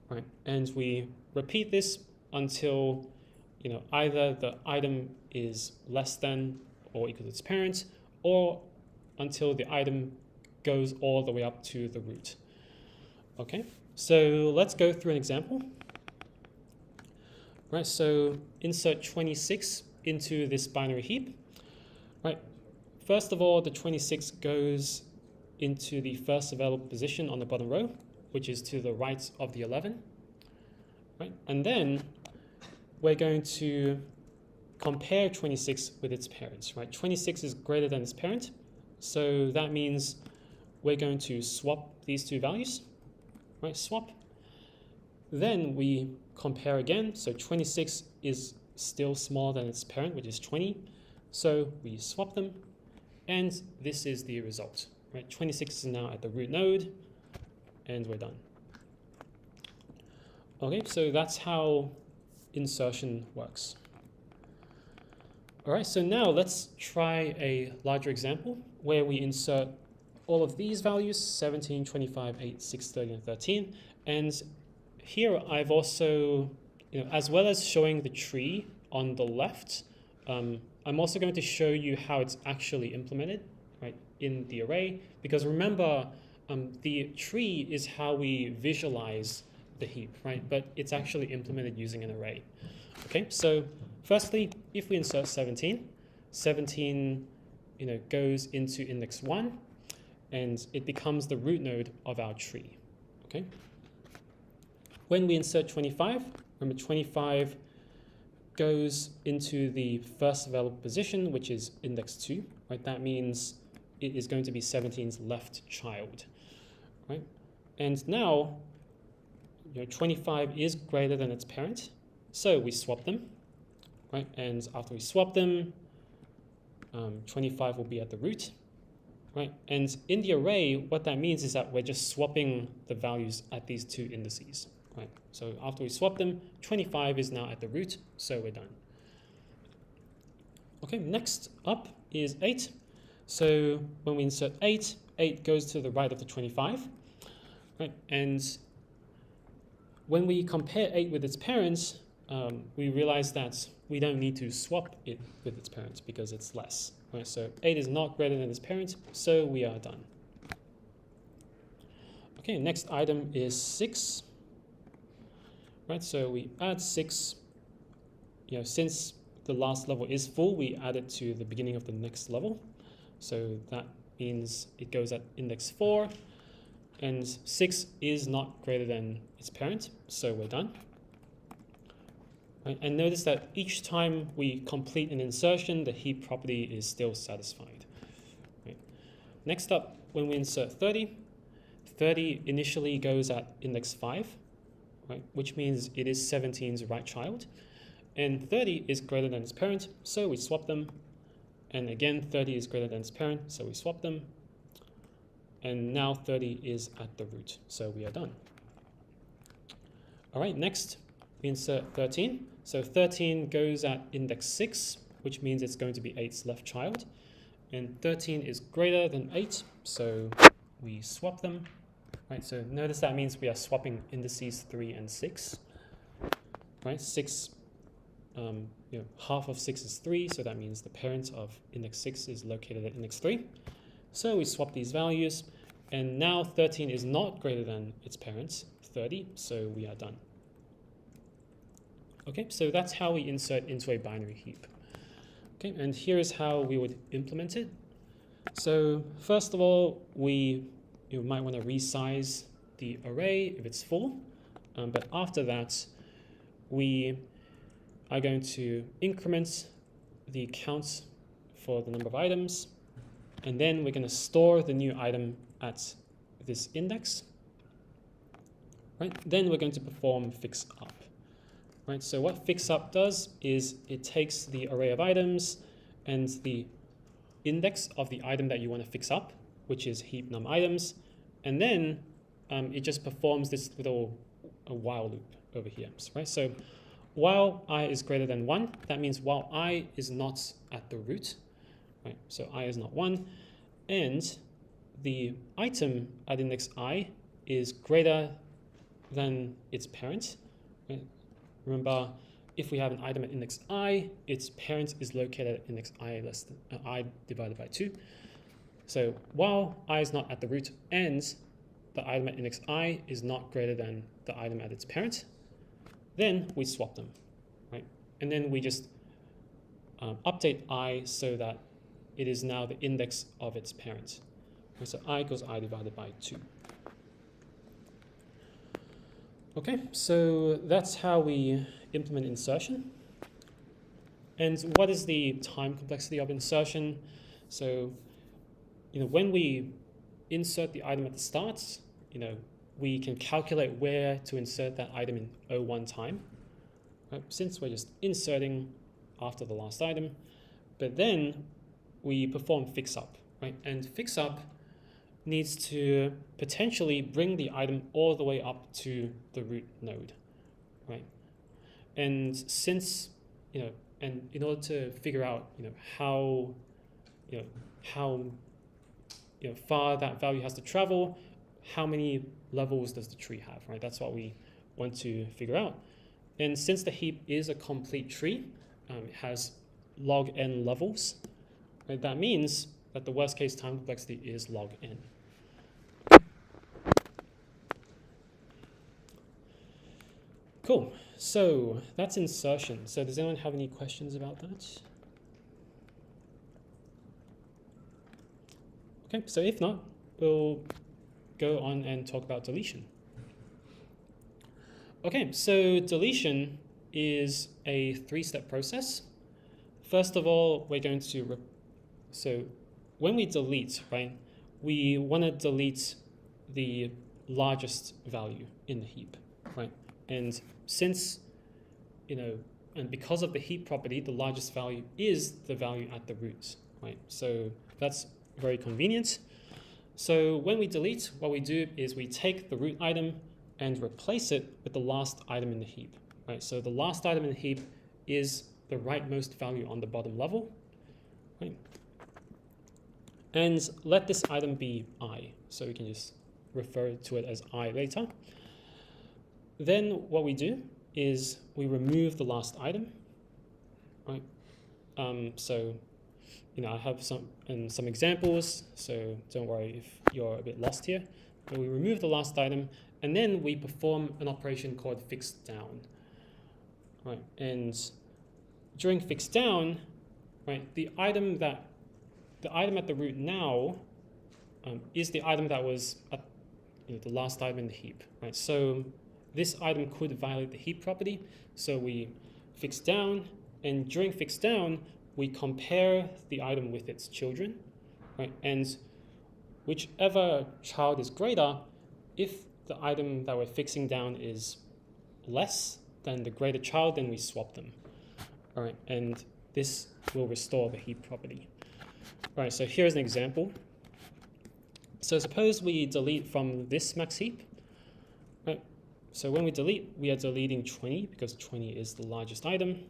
right? And we repeat this until either the item is less than or equal to its parent, or until the item goes all the way up to the root. Okay, so let's go through an example. Right, so insert 26 into this binary heap. Right, first of all, the 26 goes into the first available position on the bottom row, which is to the right of the 11. Right, and then we're going to compare 26 with its parents. Right, 26 is greater than its parent, so that means we're going to swap these two values. Right, swap. Then we compare again, so 26 is still smaller than its parent, which is 20. So we swap them, and this is the result. Right, 26 is now at the root node, and we're done. Okay, so that's how insertion works. All right, so now let's try a larger example where we insert all of these values, 17, 25, 8, 6, 30, and 13. And here I've also, as well as showing the tree on the left, I'm also going to show you how it's actually implemented, right, in the array. Because remember, the tree is how we visualize the heap, right? But it's actually implemented using an array. Okay, so firstly, if we insert 17, 17 goes into index 1, and it becomes the root node of our tree. Okay. When we insert 25, remember 25 goes into the first available position, which is index 2. Right. That means it is going to be 17's left child. Right. And now, 25 is greater than its parent, so we swap them. Right. And after we swap them, 25 will be at the root. Right, and in the array, what that means is that we're just swapping the values at these two indices. Right, so after we swap them, 25 is now at the root, so we're done. Okay, next up is 8. So when we insert 8, 8 goes to the right of the 25. Right, and when we compare 8 with its parents, we realize that we don't need to swap it with its parents because it's less. Right, so 8 is not greater than its parent, so we are done. Okay, next item is 6. Right, so we add 6 since the last level is full, we add it to the beginning of the next level. So that means it goes at index 4, and 6 is not greater than its parent, so we're done. Right, and notice that each time we complete an insertion, the heap property is still satisfied. Right. Next up, when we insert 30, 30 initially goes at index 5, right, which means it is 17's right child. And 30 is greater than its parent, so we swap them. And again, 30 is greater than its parent, so we swap them. And now 30 is at the root, so we are done. All right, next we insert 13. So 13 goes at index 6, which means it's going to be 8's left child. And 13 is greater than 8, so we swap them. Right, so notice that means we are swapping indices 3 and 6. Right, 6, half of 6 is 3, so that means the parent of index 6 is located at index 3. So we swap these values, and now 13 is not greater than its parent, 30, so we are done. Okay, so that's how we insert into a binary heap. Okay, and here is how we would implement it. So first of all, you might want to resize the array if it's full, but after that, we are going to increment the count for the number of items, and then we're going to store the new item at this index. Right? Then we're going to perform fix up. Right? So what fix up does is it takes the array of items and the index of the item that you want to fix up, which is heap num items, and then it just performs this little while loop over here. Right? So while I is greater than 1, that means while I is not at the root, right? So I is not 1, and the item at index I is greater than its parent. Right? Remember, if we have an item at index I, its parent is located at index I less than I divided by 2. So while I is not at the root and the item at index I is not greater than the item at its parent, then we swap them, right? And then we just update I so that it is now the index of its parent. Okay, so I equals I divided by 2. Okay, so that's how we implement insertion. And what is the time complexity of insertion? So, when we insert the item at the start, we can calculate where to insert that item in O1 time, right? Since we're just inserting after the last item. But then we perform fix up, right? And fix up needs to potentially bring the item all the way up to the root node, right? And since, and in order to figure out, how far that value has to travel, how many levels does the tree have, right? That's what we want to figure out. And since the heap is a complete tree, it has log n levels, right? That means that the worst case time complexity is log n. Cool, so that's insertion. So does anyone have any questions about that? Okay, so if not, we'll go on and talk about deletion. Okay, so deletion is a 3-step process. First of all, we're going to, so when we delete, right, we want to delete the largest value in the heap, right? And since, and because of the heap property, the largest value is the value at the root, right? So that's very convenient. So when we delete, what we do is we take the root item and replace it with the last item in the heap, right? So the last item in the heap is the rightmost value on the bottom level, right? And let this item be I, so we can just refer to it as I later. Then what we do is we remove the last item, right? So, I have some examples, so don't worry if you're a bit lost here. But we remove the last item, and then we perform an operation called fix down, right? And during fix down, right, the item at the root now is the item that was at the last item in the heap, right? So this item could violate the heap property. So we fix down, and during fix down, we compare the item with its children, right? And whichever child is greater, if the item that we're fixing down is less than the greater child, then we swap them. All right, and this will restore the heap property. All right, so here's an example. So suppose we delete from this max heap, right? So when we delete, we are deleting 20 because 20 is the largest item.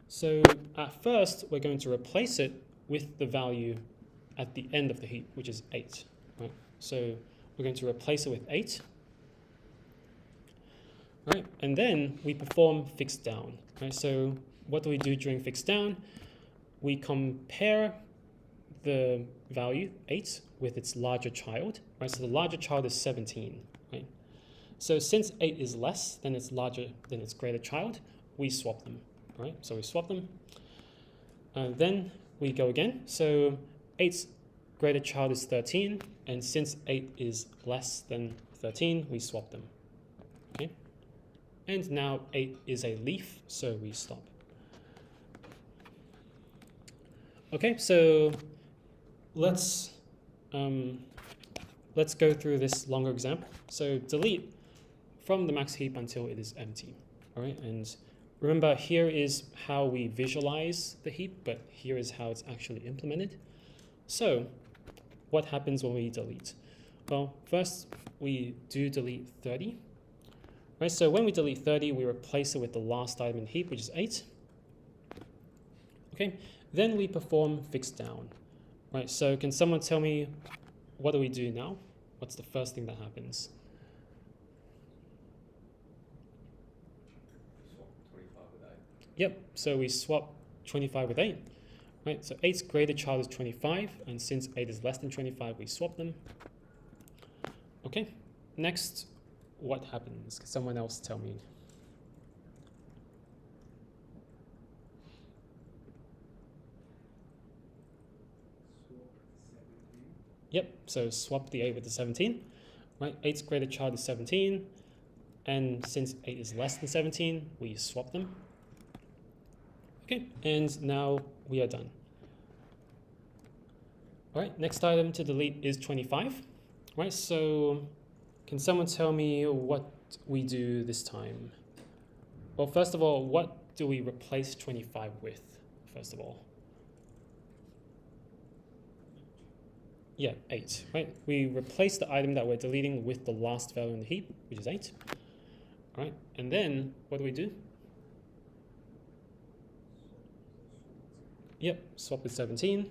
So at first, we're going to replace it with the value at the end of the heap, which is 8, right? So we're going to replace it with 8. Right, and then we perform fix down. Right, so what do we do during fix down? We compare the value 8 with its larger child. Right, so the larger child is 17. Right, so since 8 is less than its greater child, we swap them. Right, so we swap them. Then we go again. So 8's greater child is 13, and since 8 is less than 13, we swap them. Okay. And now 8 is a leaf, so we stop. Okay, so let's go through this longer example. So delete from the max heap until it is empty. All right, and remember here is how we visualize the heap, but here is how it's actually implemented. So what happens when we delete? Well, first we do delete 30. Right, so when we delete 30, we replace it with the last item in the heap, which is 8. Okay, then we perform fix down. Right, so can someone tell me what do we do now? What's the first thing that happens? Swap 25 with 8. Yep, so we swap 25 with 8. Right, so 8's greater child is 25, and since 8 is less than 25, we swap them. Okay, next, what happens? Can someone else tell me? Swap 17. Yep, so swap the 8 with the 17. Right, 8's greater child is 17, and since 8 is less than 17, we swap them. Okay, and now we are done. All right, next item to delete is 25. Right, so can someone tell me what we do this time? Well, first of all, what do we replace 25 with, first of all? Yeah, 8, right? We replace the item that we're deleting with the last value in the heap, which is 8. All right, and then what do we do? Yep, swap with 17.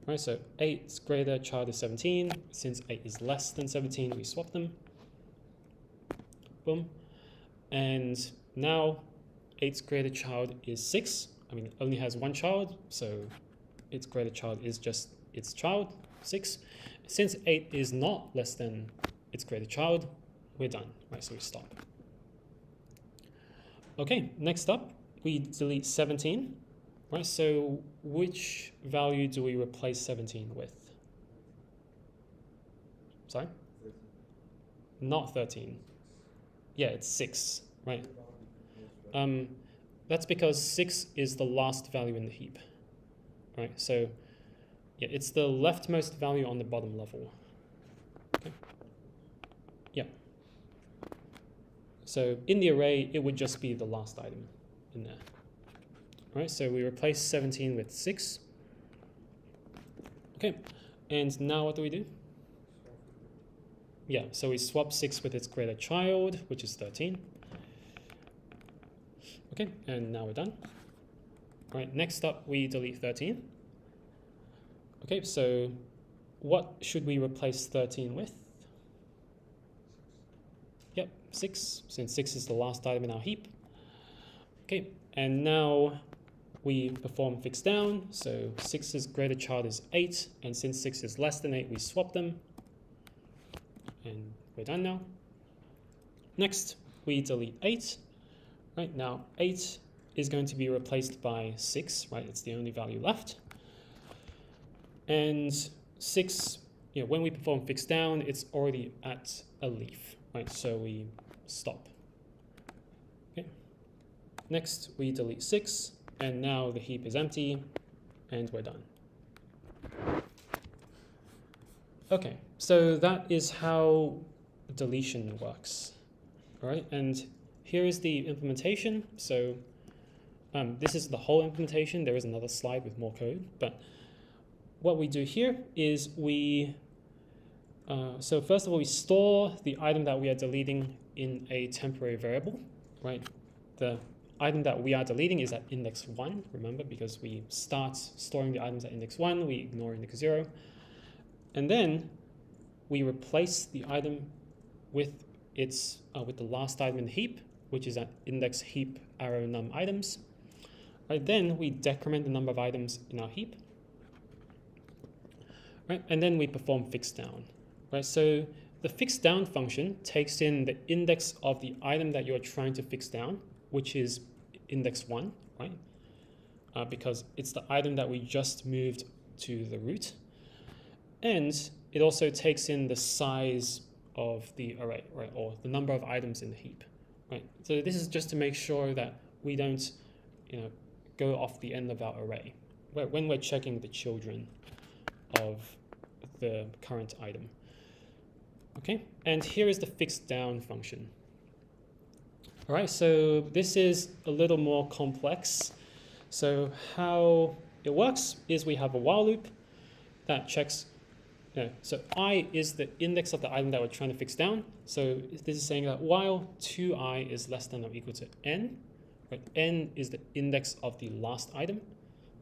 Right, so 8's greater child is 17. Since 8 is less than 17, we swap them. Boom. And now 8's greater child is 6. I mean, it only has one child, so its greater child is just its child, 6. Since 8 is not less than its greater child, we're done. Right, so we stop. Okay, next up, we delete 17. Right, so which value do we replace 17 with? Sorry? 13. Not 13. Yeah, it's 6, right? That's because 6 is the last value in the heap, right? So, yeah, it's the leftmost value on the bottom level. Okay. Yeah. So in the array, it would just be the last item in there. Right, so we replace 17 with 6. Okay, and now what do we do? Yeah, so we swap 6 with its greater child, which is 13. Okay, and now we're done. All right, next up, we delete 13. Okay, so what should we replace 13 with? Yep, 6, since 6 is the last item in our heap. Okay, and now we perform fix down, so 6's greater child is 8, and since 6 is less than 8, we swap them. And we're done now. Next, we delete 8. Right now, 8 is going to be replaced by 6, right? It's the only value left. And 6, when we perform fix down, it's already at a leaf, right? So we stop. Okay. Next, we delete 6, and now the heap is empty, and we're done. Okay, so that is how deletion works. All right, and here is the implementation. So this is the whole implementation. There is another slide with more code, but what we do here is so first of all, we store the item that we are deleting in a temporary variable, right? The item that we are deleting is at index 1, remember, because we start storing the items at index 1, we ignore index 0. And then we replace the item with with the last item in the heap, which is at index heap arrow num items. Right, then we decrement the number of items in our heap. Right, and then we perform fix down. Right, so the fix down function takes in the index of the item that you're trying to fix down, which is index 1, right? Because it's the item that we just moved to the root. And it also takes in the size of the array, right, or the number of items in the heap, right? So this is just to make sure that we don't, go off the end of our array when we're checking the children of the current item. Okay, and here is the fix down function. All right, so this is a little more complex. So how it works is we have a while loop that checks. So I is the index of the item that we're trying to fix down. So this is saying that while 2i is less than or equal to n, right, n is the index of the last item.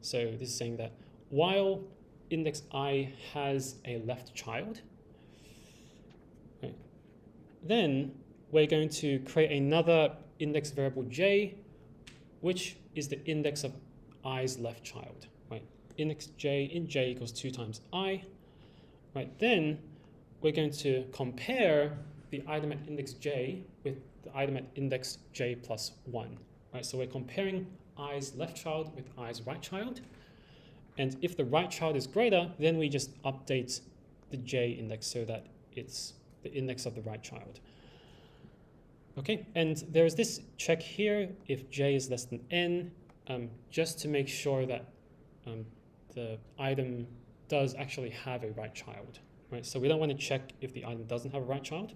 So this is saying that while index I has a left child, right, then we're going to create another index variable j, which is the index of i's left child. Right, index j in j equals 2 times I. Right, then we're going to compare the item at index j with the item at index j plus 1. Right, so we're comparing i's left child with i's right child. And if the right child is greater, then we just update the j index so that it's the index of the right child. Okay, and there's this check here if j is less than n, just to make sure that the item does actually have a right child, right? So we don't want to check if the item doesn't have a right child.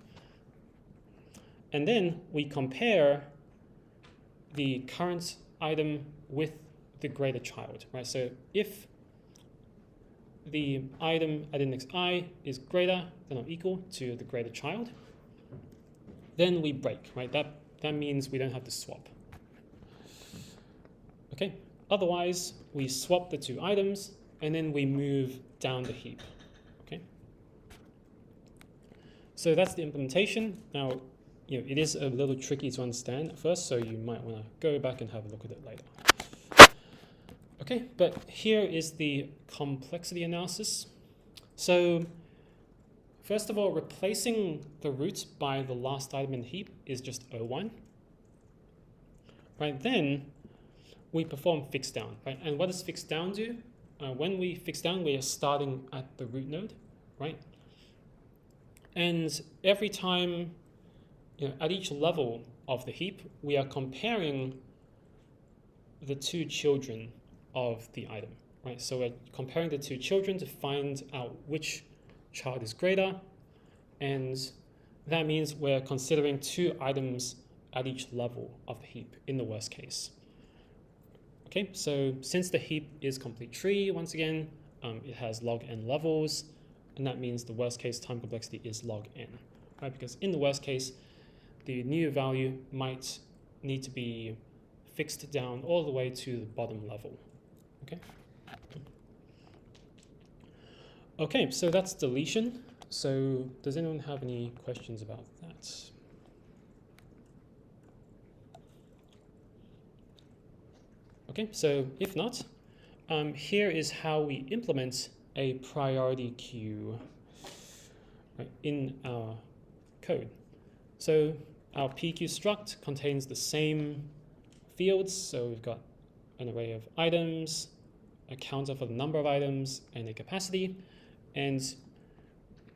And then we compare the current item with the greater child, right? So if the item at index I is greater than or equal to the greater child, then we break, right? That means we don't have to swap. Okay, otherwise we swap the two items and then we move down the heap, okay? So that's the implementation. Now, it is a little tricky to understand at first, so you might want to go back and have a look at it later. Okay, but here is the complexity analysis. So first of all, replacing the root by the last item in the heap is just O1. Right, then we perform fix down, right? And what does fix down do? When we fix down, we are starting at the root node, right? And every time, at each level of the heap, we are comparing the two children of the item, right? So we're comparing the two children to find out which child is greater, and that means we're considering two items at each level of the heap in the worst case. Okay, so since the heap is complete tree, once again, it has log n levels, and that means the worst case time complexity is log n, right? Because in the worst case, the new value might need to be fixed down all the way to the bottom level. Okay. Okay, so that's deletion. So does anyone have any questions about that? Okay, so if not, here is how we implement a priority queue, right, in our code. So our PQ struct contains the same fields. So we've got an array of items, a counter for the number of items, and a capacity. And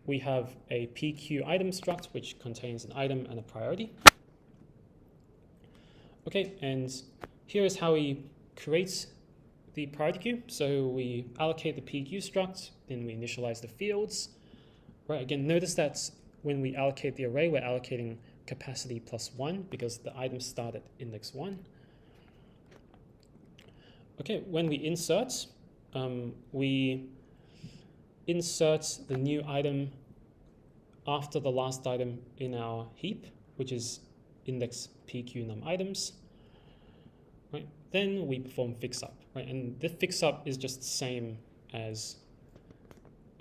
we have a PQ item struct, which contains an item and a priority. Okay, and here is how we create the priority queue. So we allocate the PQ struct, then we initialize the fields. Right, again, notice that when we allocate the array, we're allocating capacity +1 because the items start at index 1. Okay, when we insert the new item after the last item in our heap, which is index PQ num items. Right, then we perform fix-up. Right, and the fix-up is just the same as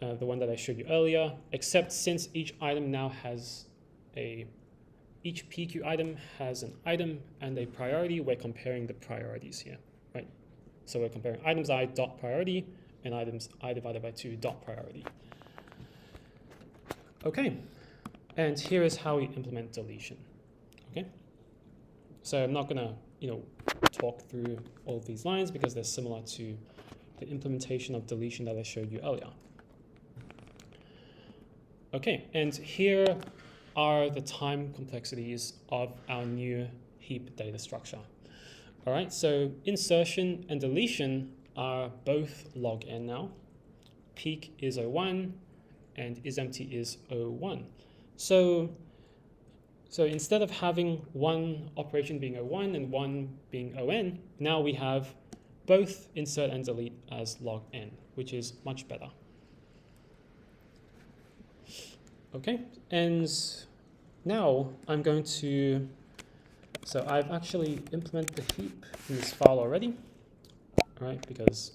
the one that I showed you earlier, except since each item now has each PQ item has an item and a priority, we're comparing the priorities here, right? So we're comparing items I dot priority and items I divided by 2 dot priority. Okay, and here is how we implement deletion. Okay, so I'm not gonna talk through all of these lines because they're similar to the implementation of deletion that I showed you earlier. Okay, and here are the time complexities of our new heap data structure. All right, so insertion and deletion are both log n now. Peak is 01 and isEmpty is 01. So instead of having one operation being 01 and one being on, now we have both insert and delete as log n, which is much better. Okay, and now I'm going to, so I've actually implemented the heap in this file already, all right, because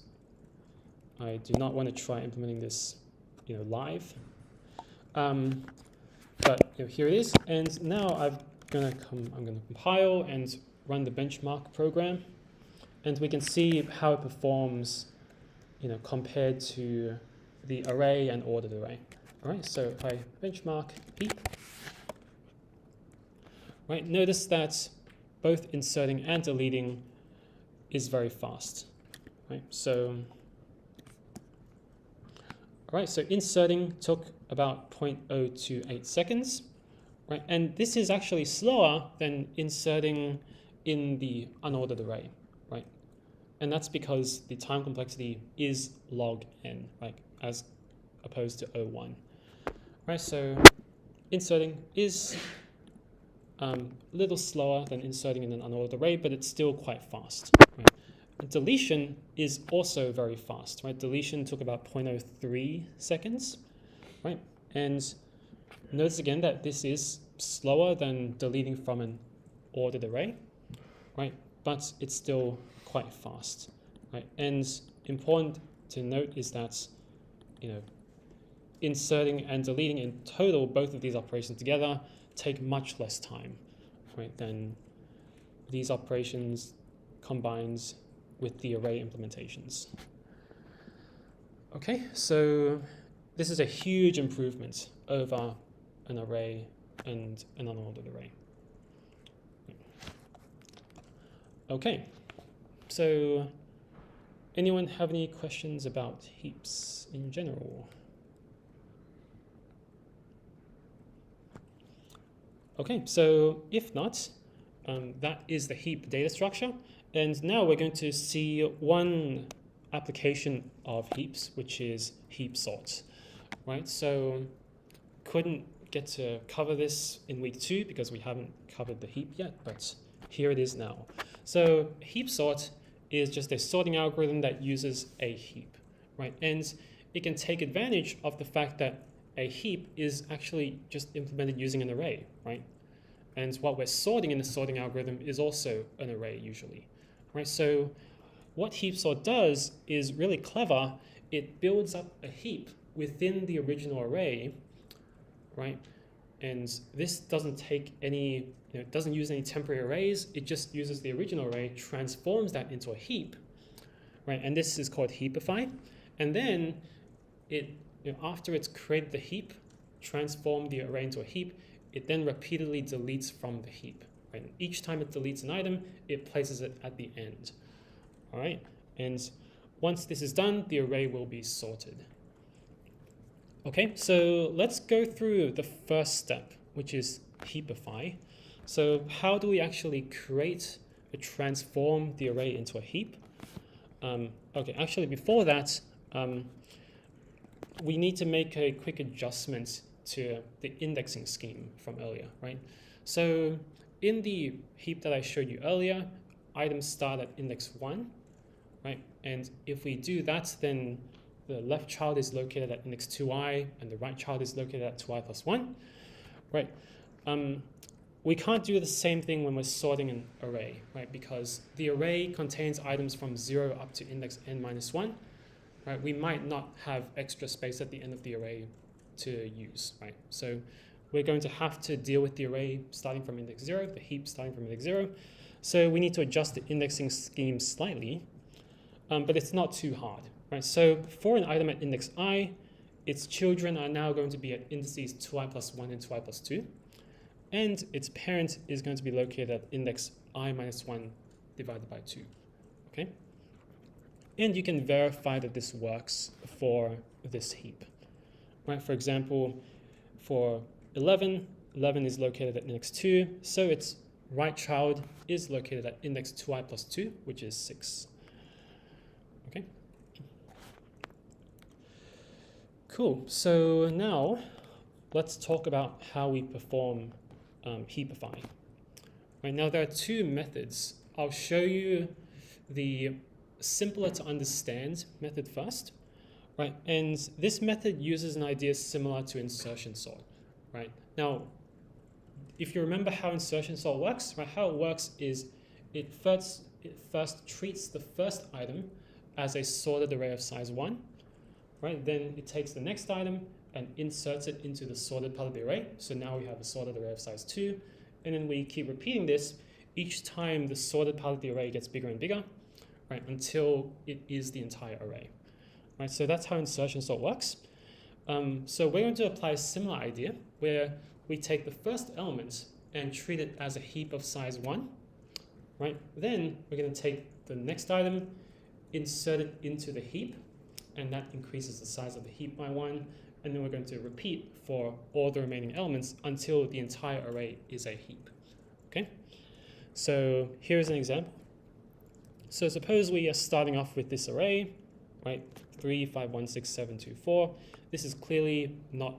I do not want to try implementing this, live. But here it is, and now I'm gonna compile and run the benchmark program, and we can see how it performs, compared to the array and ordered array. All right, so if I benchmark heap, right, notice that both inserting and deleting is very fast, right? So, all right, so inserting took about 0.028 seconds, right? And this is actually slower than inserting in the unordered array, right? And that's because the time complexity is log n, right, as opposed to 01. Right, so inserting is a little slower than inserting in an unordered array, but it's still quite fast. Right? Deletion is also very fast. Right? Deletion took about 0.03 seconds. Right? And notice again that this is slower than deleting from an ordered array. Right? But it's still quite fast. Right? And important to note is that, inserting and deleting in total, both of these operations together take much less time, right, than these operations combined with the array implementations. Okay, so this is a huge improvement over an array and an unordered array. Okay, so anyone have any questions about heaps in general? Okay, so if not, that is the heap data structure. And now we're going to see one application of heaps, which is heap sort, right? So couldn't get to cover this in week 2 because we haven't covered the heap yet, but here it is now. So heap sort is just a sorting algorithm that uses a heap, right? And it can take advantage of the fact that a heap is actually just implemented using an array, right? And what we're sorting in the sorting algorithm is also an array usually, right? So what heap sort does is really clever. It builds up a heap within the original array, right? And this doesn't take any, it doesn't use any temporary arrays. It just uses the original array, transforms that into a heap, right? And this is called heapify. And then it, after it's created the heap, transformed the array into a heap, it then repeatedly deletes from the heap, right? And each time it deletes an item, it places it at the end, all right? And once this is done, the array will be sorted. Okay, so let's go through the first step, which is heapify. So how do we actually create or transform the array into a heap? Okay, actually before that, we need to make a quick adjustment to the indexing scheme from earlier, right? So in the heap that I showed you earlier, items start at index 1, right? And if we do that, then the left child is located at index 2i, and the right child is located at 2i plus 1, right? We can't do the same thing when we're sorting an array, right? Because the array contains items from 0 up to index n minus 1, right? We might not have extra space at the end of the array to use, right? So we're going to have to deal with the array starting from index 0, the heap starting from index 0. So we need to adjust the indexing scheme slightly, but it's not too hard, right? So for an item at index I, its children are now going to be at indices 2i plus 1 and 2i plus 2. And its parent is going to be located at index I minus 1 divided by 2, okay? And you can verify that this works for this heap, right? For example, for 11, 11 is located at index 2, so its right child is located at index 2i plus 2, which is 6, okay? Cool, so now let's talk about how we perform heapify. Right, now there are two methods. I'll show you the simpler to understand method first, right? And this method uses an idea similar to insertion sort, right? Now, if you remember how insertion sort works, right? How it works is it first treats the first item as a sorted array of size 1, right? Then it takes the next item and inserts it into the sorted part of the array. So now we have a sorted array of size 2. And then we keep repeating this each time the sorted part of the array gets bigger and bigger, right, until it is the entire array. Right, so that's how insertion sort works. So we're going to apply a similar idea where we take the first element and treat it as a heap of size 1. Right? Then we're going to take the next item, insert it into the heap, and that increases the size of the heap by 1. And then we're going to repeat for all the remaining elements until the entire array is a heap. Okay? So here's an example. So suppose we are starting off with this array, right? 3, 5, 1, 6, 7, 2, 4. This is clearly not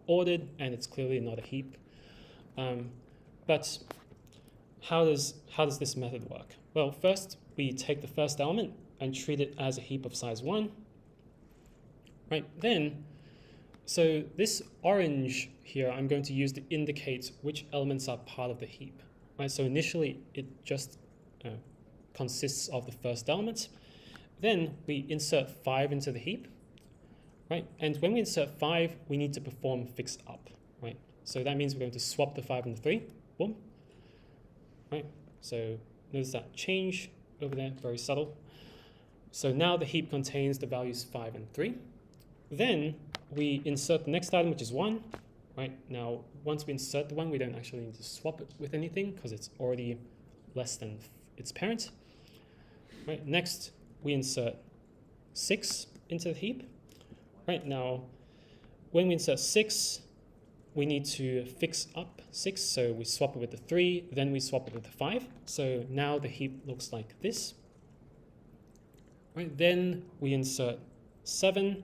ordered, and it's clearly not a heap. But how does this method work? Well, first we take the first element and treat it as a heap of size 1. Right, then, so this orange here I'm going to use to indicate which elements are part of the heap. Right, so initially it just consists of the first element. Then we insert 5 into the heap. Right, and when we insert 5, we need to perform fix up. Right, so that means we're going to swap the 5 and the 3. Boom. Right, so notice that change over there, very subtle. So now the heap contains the values 5 and 3. Then we insert the next item, which is 1. Right, now once we insert the 1, we don't actually need to swap it with anything because it's already less than its parent. Right, next we insert 6 into the heap. Right, now when we insert 6, we need to fix up 6, so we swap it with the 3, then we swap it with the 5. So now the heap looks like this. Right, then we insert 7.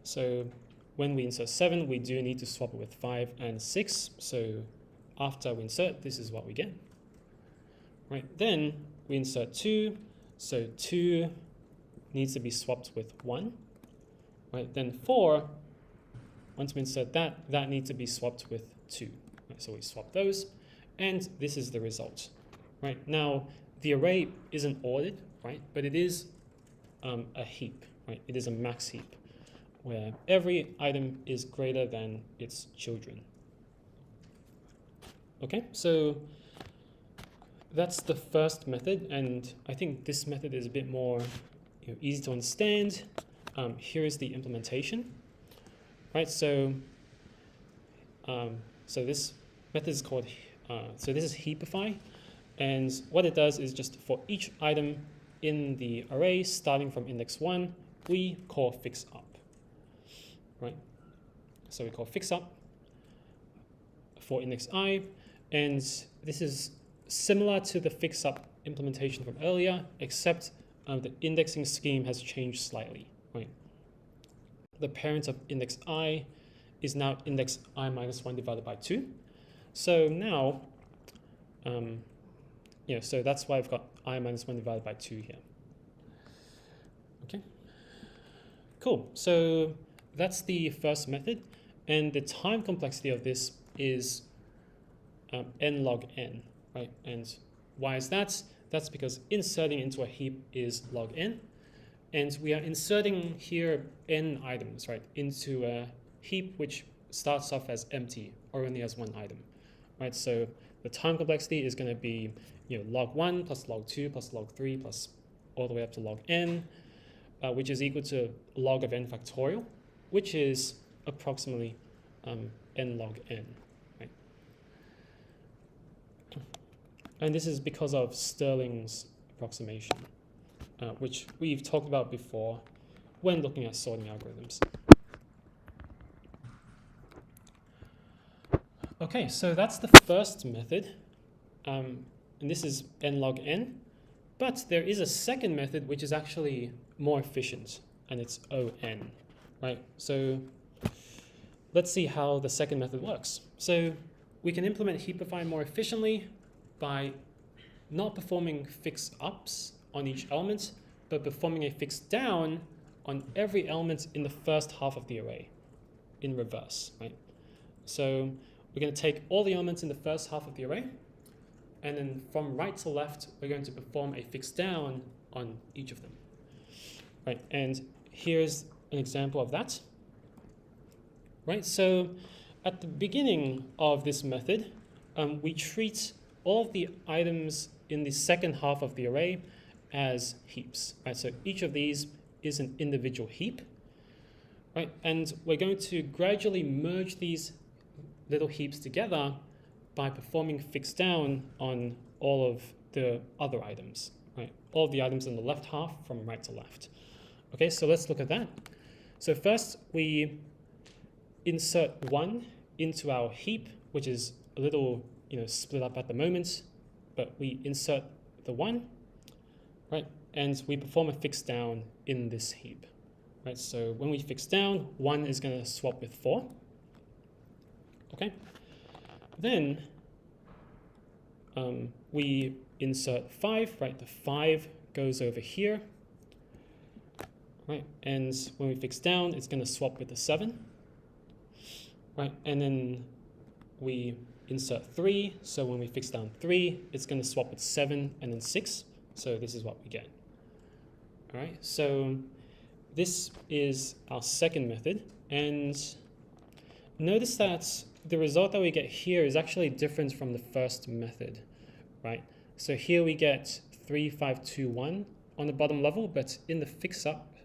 So when we insert 7, we do need to swap it with 5 and 6. So after we insert, this is what we get. Right, then we insert 2. So 2 needs to be swapped with 1. Right, then 4, once we insert that, that needs to be swapped with 2. Right, so we swap those, and this is the result. Right, now the array isn't ordered, right, but it is a heap. Right, it is a max heap, where every item is greater than its children. Okay, so that's the first method, and I think this method is a bit more easy to understand. Here is the implementation. Right, so this method is called so this is heapify, and what it does is just for each item in the array starting from index 1, we call fix up, right? So we call fix up for index I, and this is similar to the fix up implementation from earlier, except the indexing scheme has changed slightly, right? The parent of index I is now index I minus 1 divided by 2. So now, so that's why I've got I minus 1 divided by 2 here. Okay, cool. So that's the first method, and the time complexity of this is n log n, right? And why is that? That's because inserting into a heap is log n, and we are inserting here n items, right, into a heap which starts off as empty or only has one item, right? So the time complexity is going to be log 1 plus log 2 plus log 3 plus all the way up to log n, which is equal to log of n factorial, which is approximately n log n, right? And this is because of Stirling's approximation, which we've talked about before when looking at sorting algorithms. Okay, so that's the first method, and this is n log n, but there is a second method which is actually more efficient, and it's on, right? So let's see how the second method works. So we can implement heapify more efficiently by not performing fix ups on each element, but performing a fix down on every element in the first half of the array in reverse, right? So we're going to take all the elements in the first half of the array, and then from right to left, we're going to perform a fix down on each of them, right? And here's an example of that, right? So at the beginning of this method, we treat all of the items in the second half of the array as heaps, right? So each of these is an individual heap, right? And we're going to gradually merge these little heaps together by performing fix down on all of the other items, right? All of the items in the left half from right to left. Okay, so let's look at that. So first we insert 1 into our heap, which is a little split up at the moment, but we insert the 1, right? And we perform a fix down in this heap, right? So when we fix down, 1 is going to swap with 4. Okay, then we insert 5, right? The 5 goes over here, right? And when we fix down, it's going to swap with the 7, right? And then we insert 3, so when we fix down 3, it's going to swap with 7 and then 6, so this is what we get. All right, so this is our second method, and notice that the result that we get here is actually different from the first method, right? So here we get 3521 on the bottom level, but in the fix up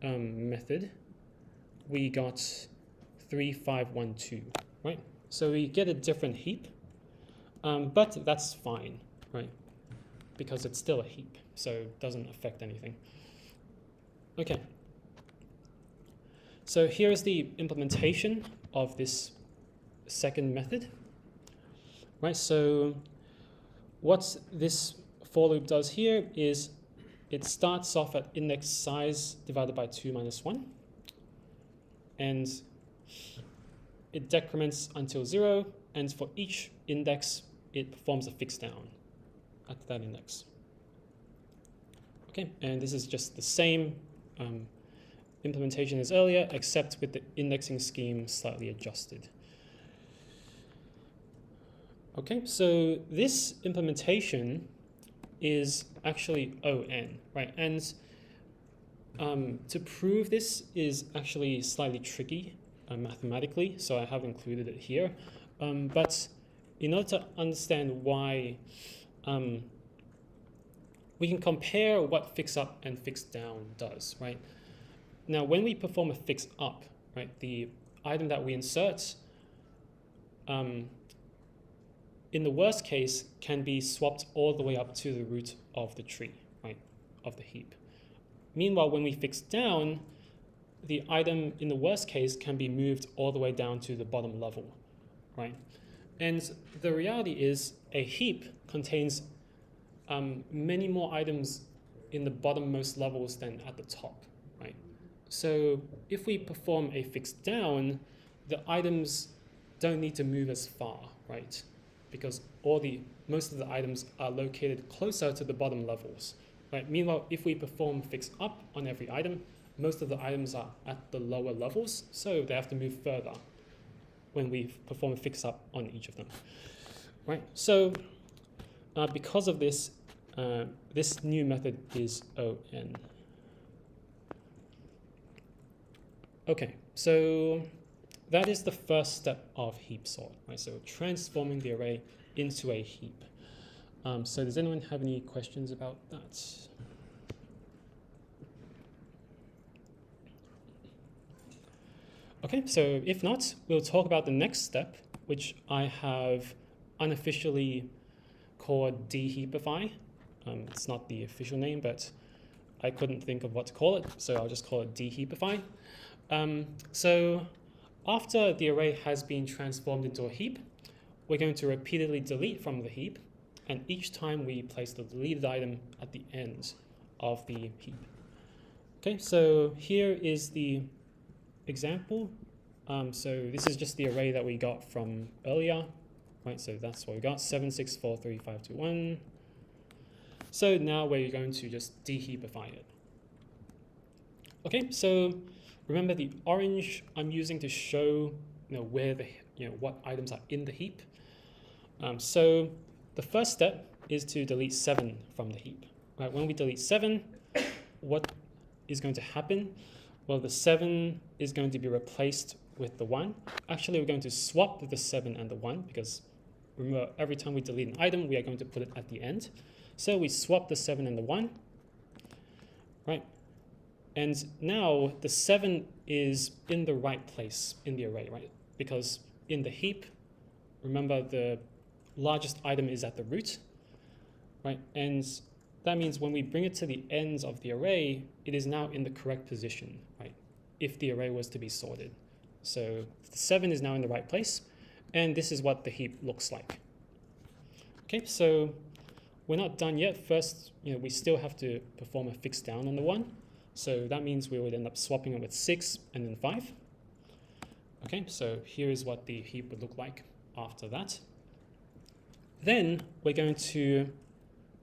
method, we got 3512, right? So we get a different heap, but that's fine, right? Because it's still a heap, so it doesn't affect anything. Okay. So here's the implementation of this second method, right? So what this for loop does here is it starts off at index size divided by 2 minus 1, and it decrements until 0, and for each index, it performs a fix down at that index. Okay, and this is just the same implementation as earlier, except with the indexing scheme slightly adjusted. Okay, so this implementation is actually on, right? And to prove this is actually slightly tricky mathematically, so I have included it here. But in order to understand why, we can compare what fix up and fix down does, right? Now, when we perform a fix up, right, the item that we insert in the worst case, can be swapped all the way up to the root of the tree, right, of the heap. Meanwhile, when we fix down, the item in the worst case can be moved all the way down to the bottom level, right? And the reality is a heap contains many more items in the bottommost levels than at the top, right? So if we perform a fix down, the items don't need to move as far, right? Because most of the items are located closer to the bottom levels, right? Meanwhile, if we perform fix up on every item, most of the items are at the lower levels, so they have to move further when we perform a fix up on each of them, right? So because of this, this new method is ON. Okay, so that is the first step of heap sort, right? So transforming the array into a heap. So does anyone have any questions about that? Okay, so if not, we'll talk about the next step, which I have unofficially called deheapify. It's not the official name, but I couldn't think of what to call it, so I'll just call it deheapify. So after the array has been transformed into a heap, we're going to repeatedly delete from the heap, and each time we place the deleted item at the end of the heap. Okay, so here is the example. So this is just the array that we got from earlier, right? So that's what we got, 7, 6, 4, 3, 5, 2, 1. So now we're going to just deheapify it. Okay, so remember the orange I'm using to show where the what items are in the heap. So the first step is to delete 7 from the heap. Right? When we delete 7, what is going to happen? Well, the 7 is going to be replaced with the 1. Actually, we're going to swap the 7 and the 1 because remember, every time we delete an item, we are going to put it at the end. So we swap the 7 and the 1, right? And now the 7 is in the right place in the array, right? Because in the heap, remember the largest item is at the root, right? And that means when we bring it to the ends of the array, it is now in the correct position, right? If the array was to be sorted. So the 7 is now in the right place, and this is what the heap looks like. Okay, so we're not done yet. First, we still have to perform a fix down on the 1. So that means we would end up swapping it with 6 and then 5. Okay, so here is what the heap would look like after that. Then we're going to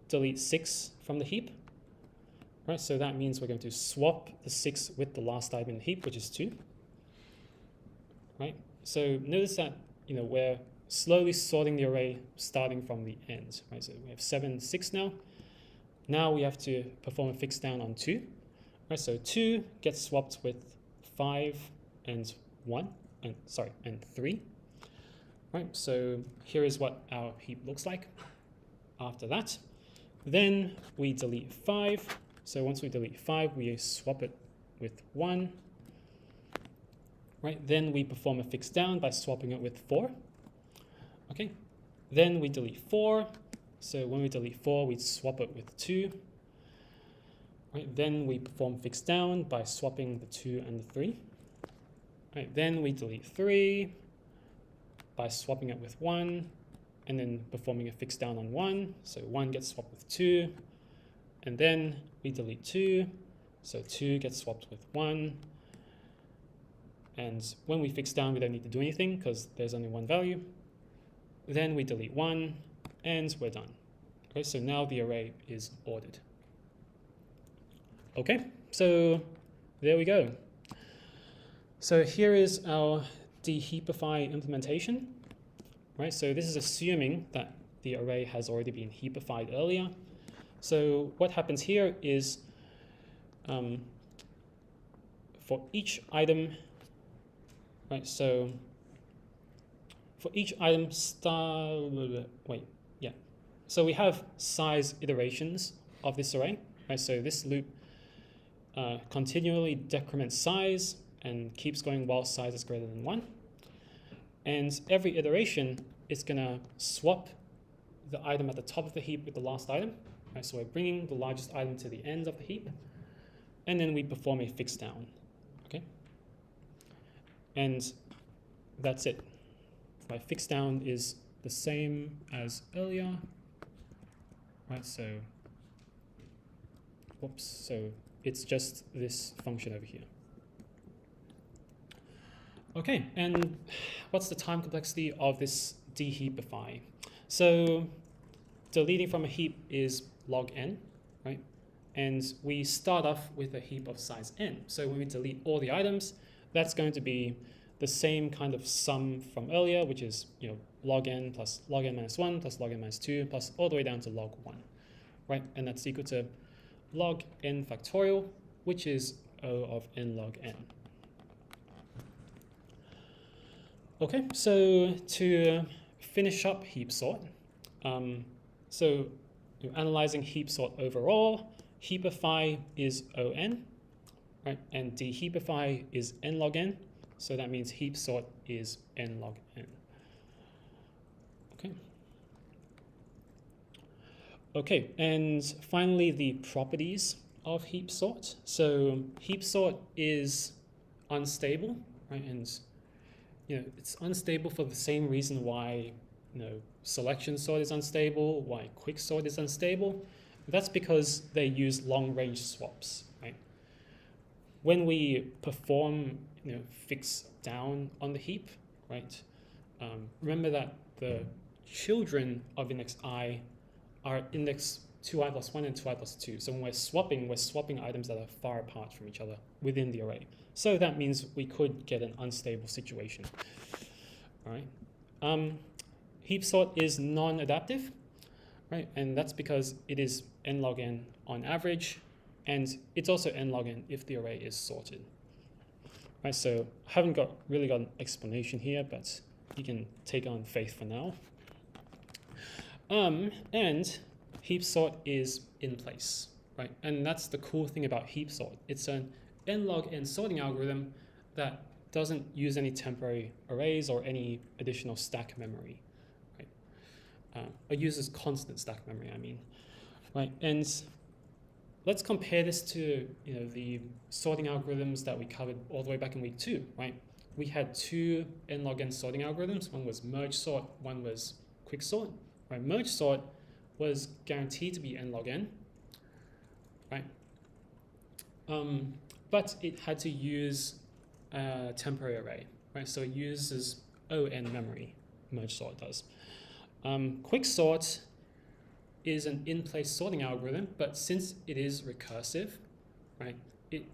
delete 6 from the heap. Right, so that means we're going to swap the 6 with the last item in the heap, which is 2. Right, so notice that we're slowly sorting the array starting from the end. Right, so we have 7, 6 now. Now we have to perform a fix down on 2. Right, so 2 gets swapped with 5 and 1, and 3. Right, so here is what our heap looks like after that. Then we delete 5. So once we delete 5, we swap it with 1. Right, then we perform a fix down by swapping it with 4. Okay, then we delete 4. So when we delete 4, we swap it with 2. Right, then we perform fix down by swapping the 2 and the 3. Right, then we delete 3 by swapping it with 1, and then performing a fix down on 1. So 1 gets swapped with 2, and then we delete 2. So 2 gets swapped with 1. And when we fix down, we don't need to do anything because there's only 1 value. Then we delete 1, and we're done. Okay, so now the array is ordered. Okay, so there we go. So here is our deheapify implementation. Right, so this is assuming that the array has already been heapified earlier. So what happens here is for each item, right, so for each item so we have size iterations of this array, right? So this loop continually decrements size and keeps going while size is greater than 1. And every iteration is going to swap the item at the top of the heap with the last item. Right? So we're bringing the largest item to the end of the heap, and then we perform a fix down. Okay, and that's it. My fix down is the same as earlier. Right, so whoops, so it's just this function over here. Okay, and what's the time complexity of this deheapify? So deleting from a heap is log n, right? And we start off with a heap of size n. So when we delete all the items, that's going to be the same kind of sum from earlier, which is log n plus log n minus 1 plus log n minus 2 plus all the way down to log 1, right? And that's equal to log n factorial, which is O of n log n. Okay, so to finish up heap sort, so analyzing heap sort overall, heapify is On, right? And deheapify is n log n. So that means heap sort is n log n. Okay. Okay, and finally the properties of heap sort. So heap sort is unstable, right? And it's unstable for the same reason why selection sort is unstable, why quick sort is unstable. That's because they use long range swaps, right? When we perform fix down on the heap, right? Remember that the children of index I are index 2i plus 1 and 2i plus 2. So when we're swapping items that are far apart from each other within the array. So that means we could get an unstable situation. All right. Heap sort is non-adaptive, right? And that's because it is n log n on average, and it's also n log n if the array is sorted. Right, so I haven't really got an explanation here, but you can take on faith for now. And heap sort is in place, right? And that's the cool thing about heap sort. It's an n log n sorting algorithm that doesn't use any temporary arrays or any additional stack memory, right? It uses constant stack memory, I mean, right? And let's compare this to the sorting algorithms that we covered all the way back in week 2, right? We had 2 n log n sorting algorithms. One was merge sort, one was quick sort, right? Merge sort was guaranteed to be n log n, right? But it had to use a temporary array, right? So it uses on memory, merge sort does. Quick sort is an in-place sorting algorithm, but since it is recursive, right, it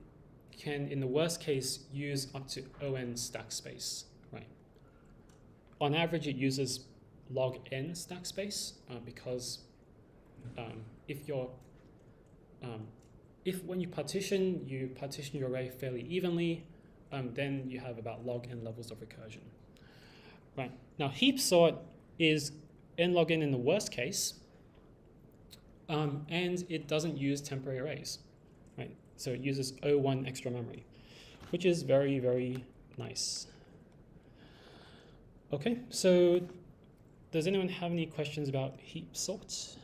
can, in the worst case, use up to on stack space, right? On average, it uses log n stack space because if when you partition your array fairly evenly, then you have about log n levels of recursion, right? Now, heap sort is n log n in the worst case, and it doesn't use temporary arrays, right? So it uses O1 extra memory, which is very, very nice. Okay, so does anyone have any questions about heap sort?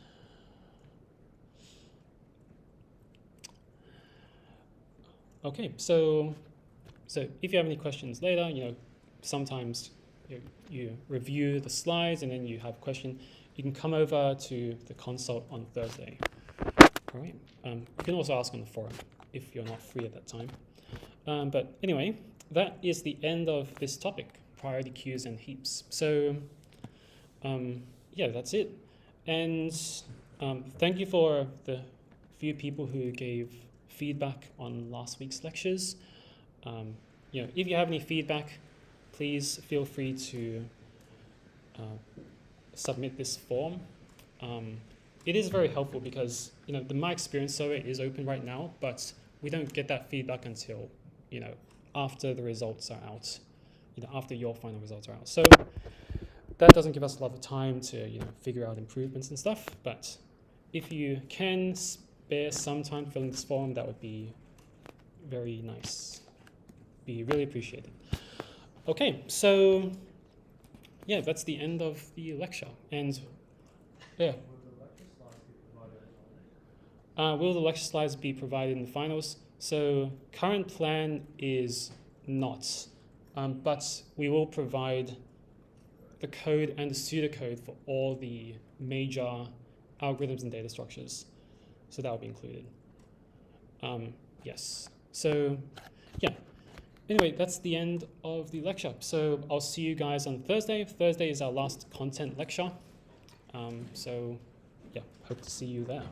Okay, so if you have any questions later, sometimes you review the slides and then you have a question, you can come over to the consult on Thursday. All right. You can also ask on the forum if you're not free at that time. But anyway, that is the end of this topic, priority queues and heaps. So yeah, that's it. And thank you for the few people who gave feedback on last week's lectures. If you have any feedback, please feel free to submit this form. It is very helpful because the My Experience survey is open right now, but we don't get that feedback until after the results are out, after your final results are out. So that doesn't give us a lot of time to figure out improvements and stuff. But if you can spare some time to fill in this form, that would be very nice. Be really appreciated. Okay, so yeah, that's the end of the lecture. And Yeah. Will the lecture slides be provided as well? Will the lecture slides be provided in the finals? So current plan is not, but we will provide the code and the pseudocode for all the major algorithms and data structures. So that will be included. Yes. So yeah. Anyway, that's the end of the lecture. So I'll see you guys on Thursday. Thursday is our last content lecture. So yeah, hope to see you there.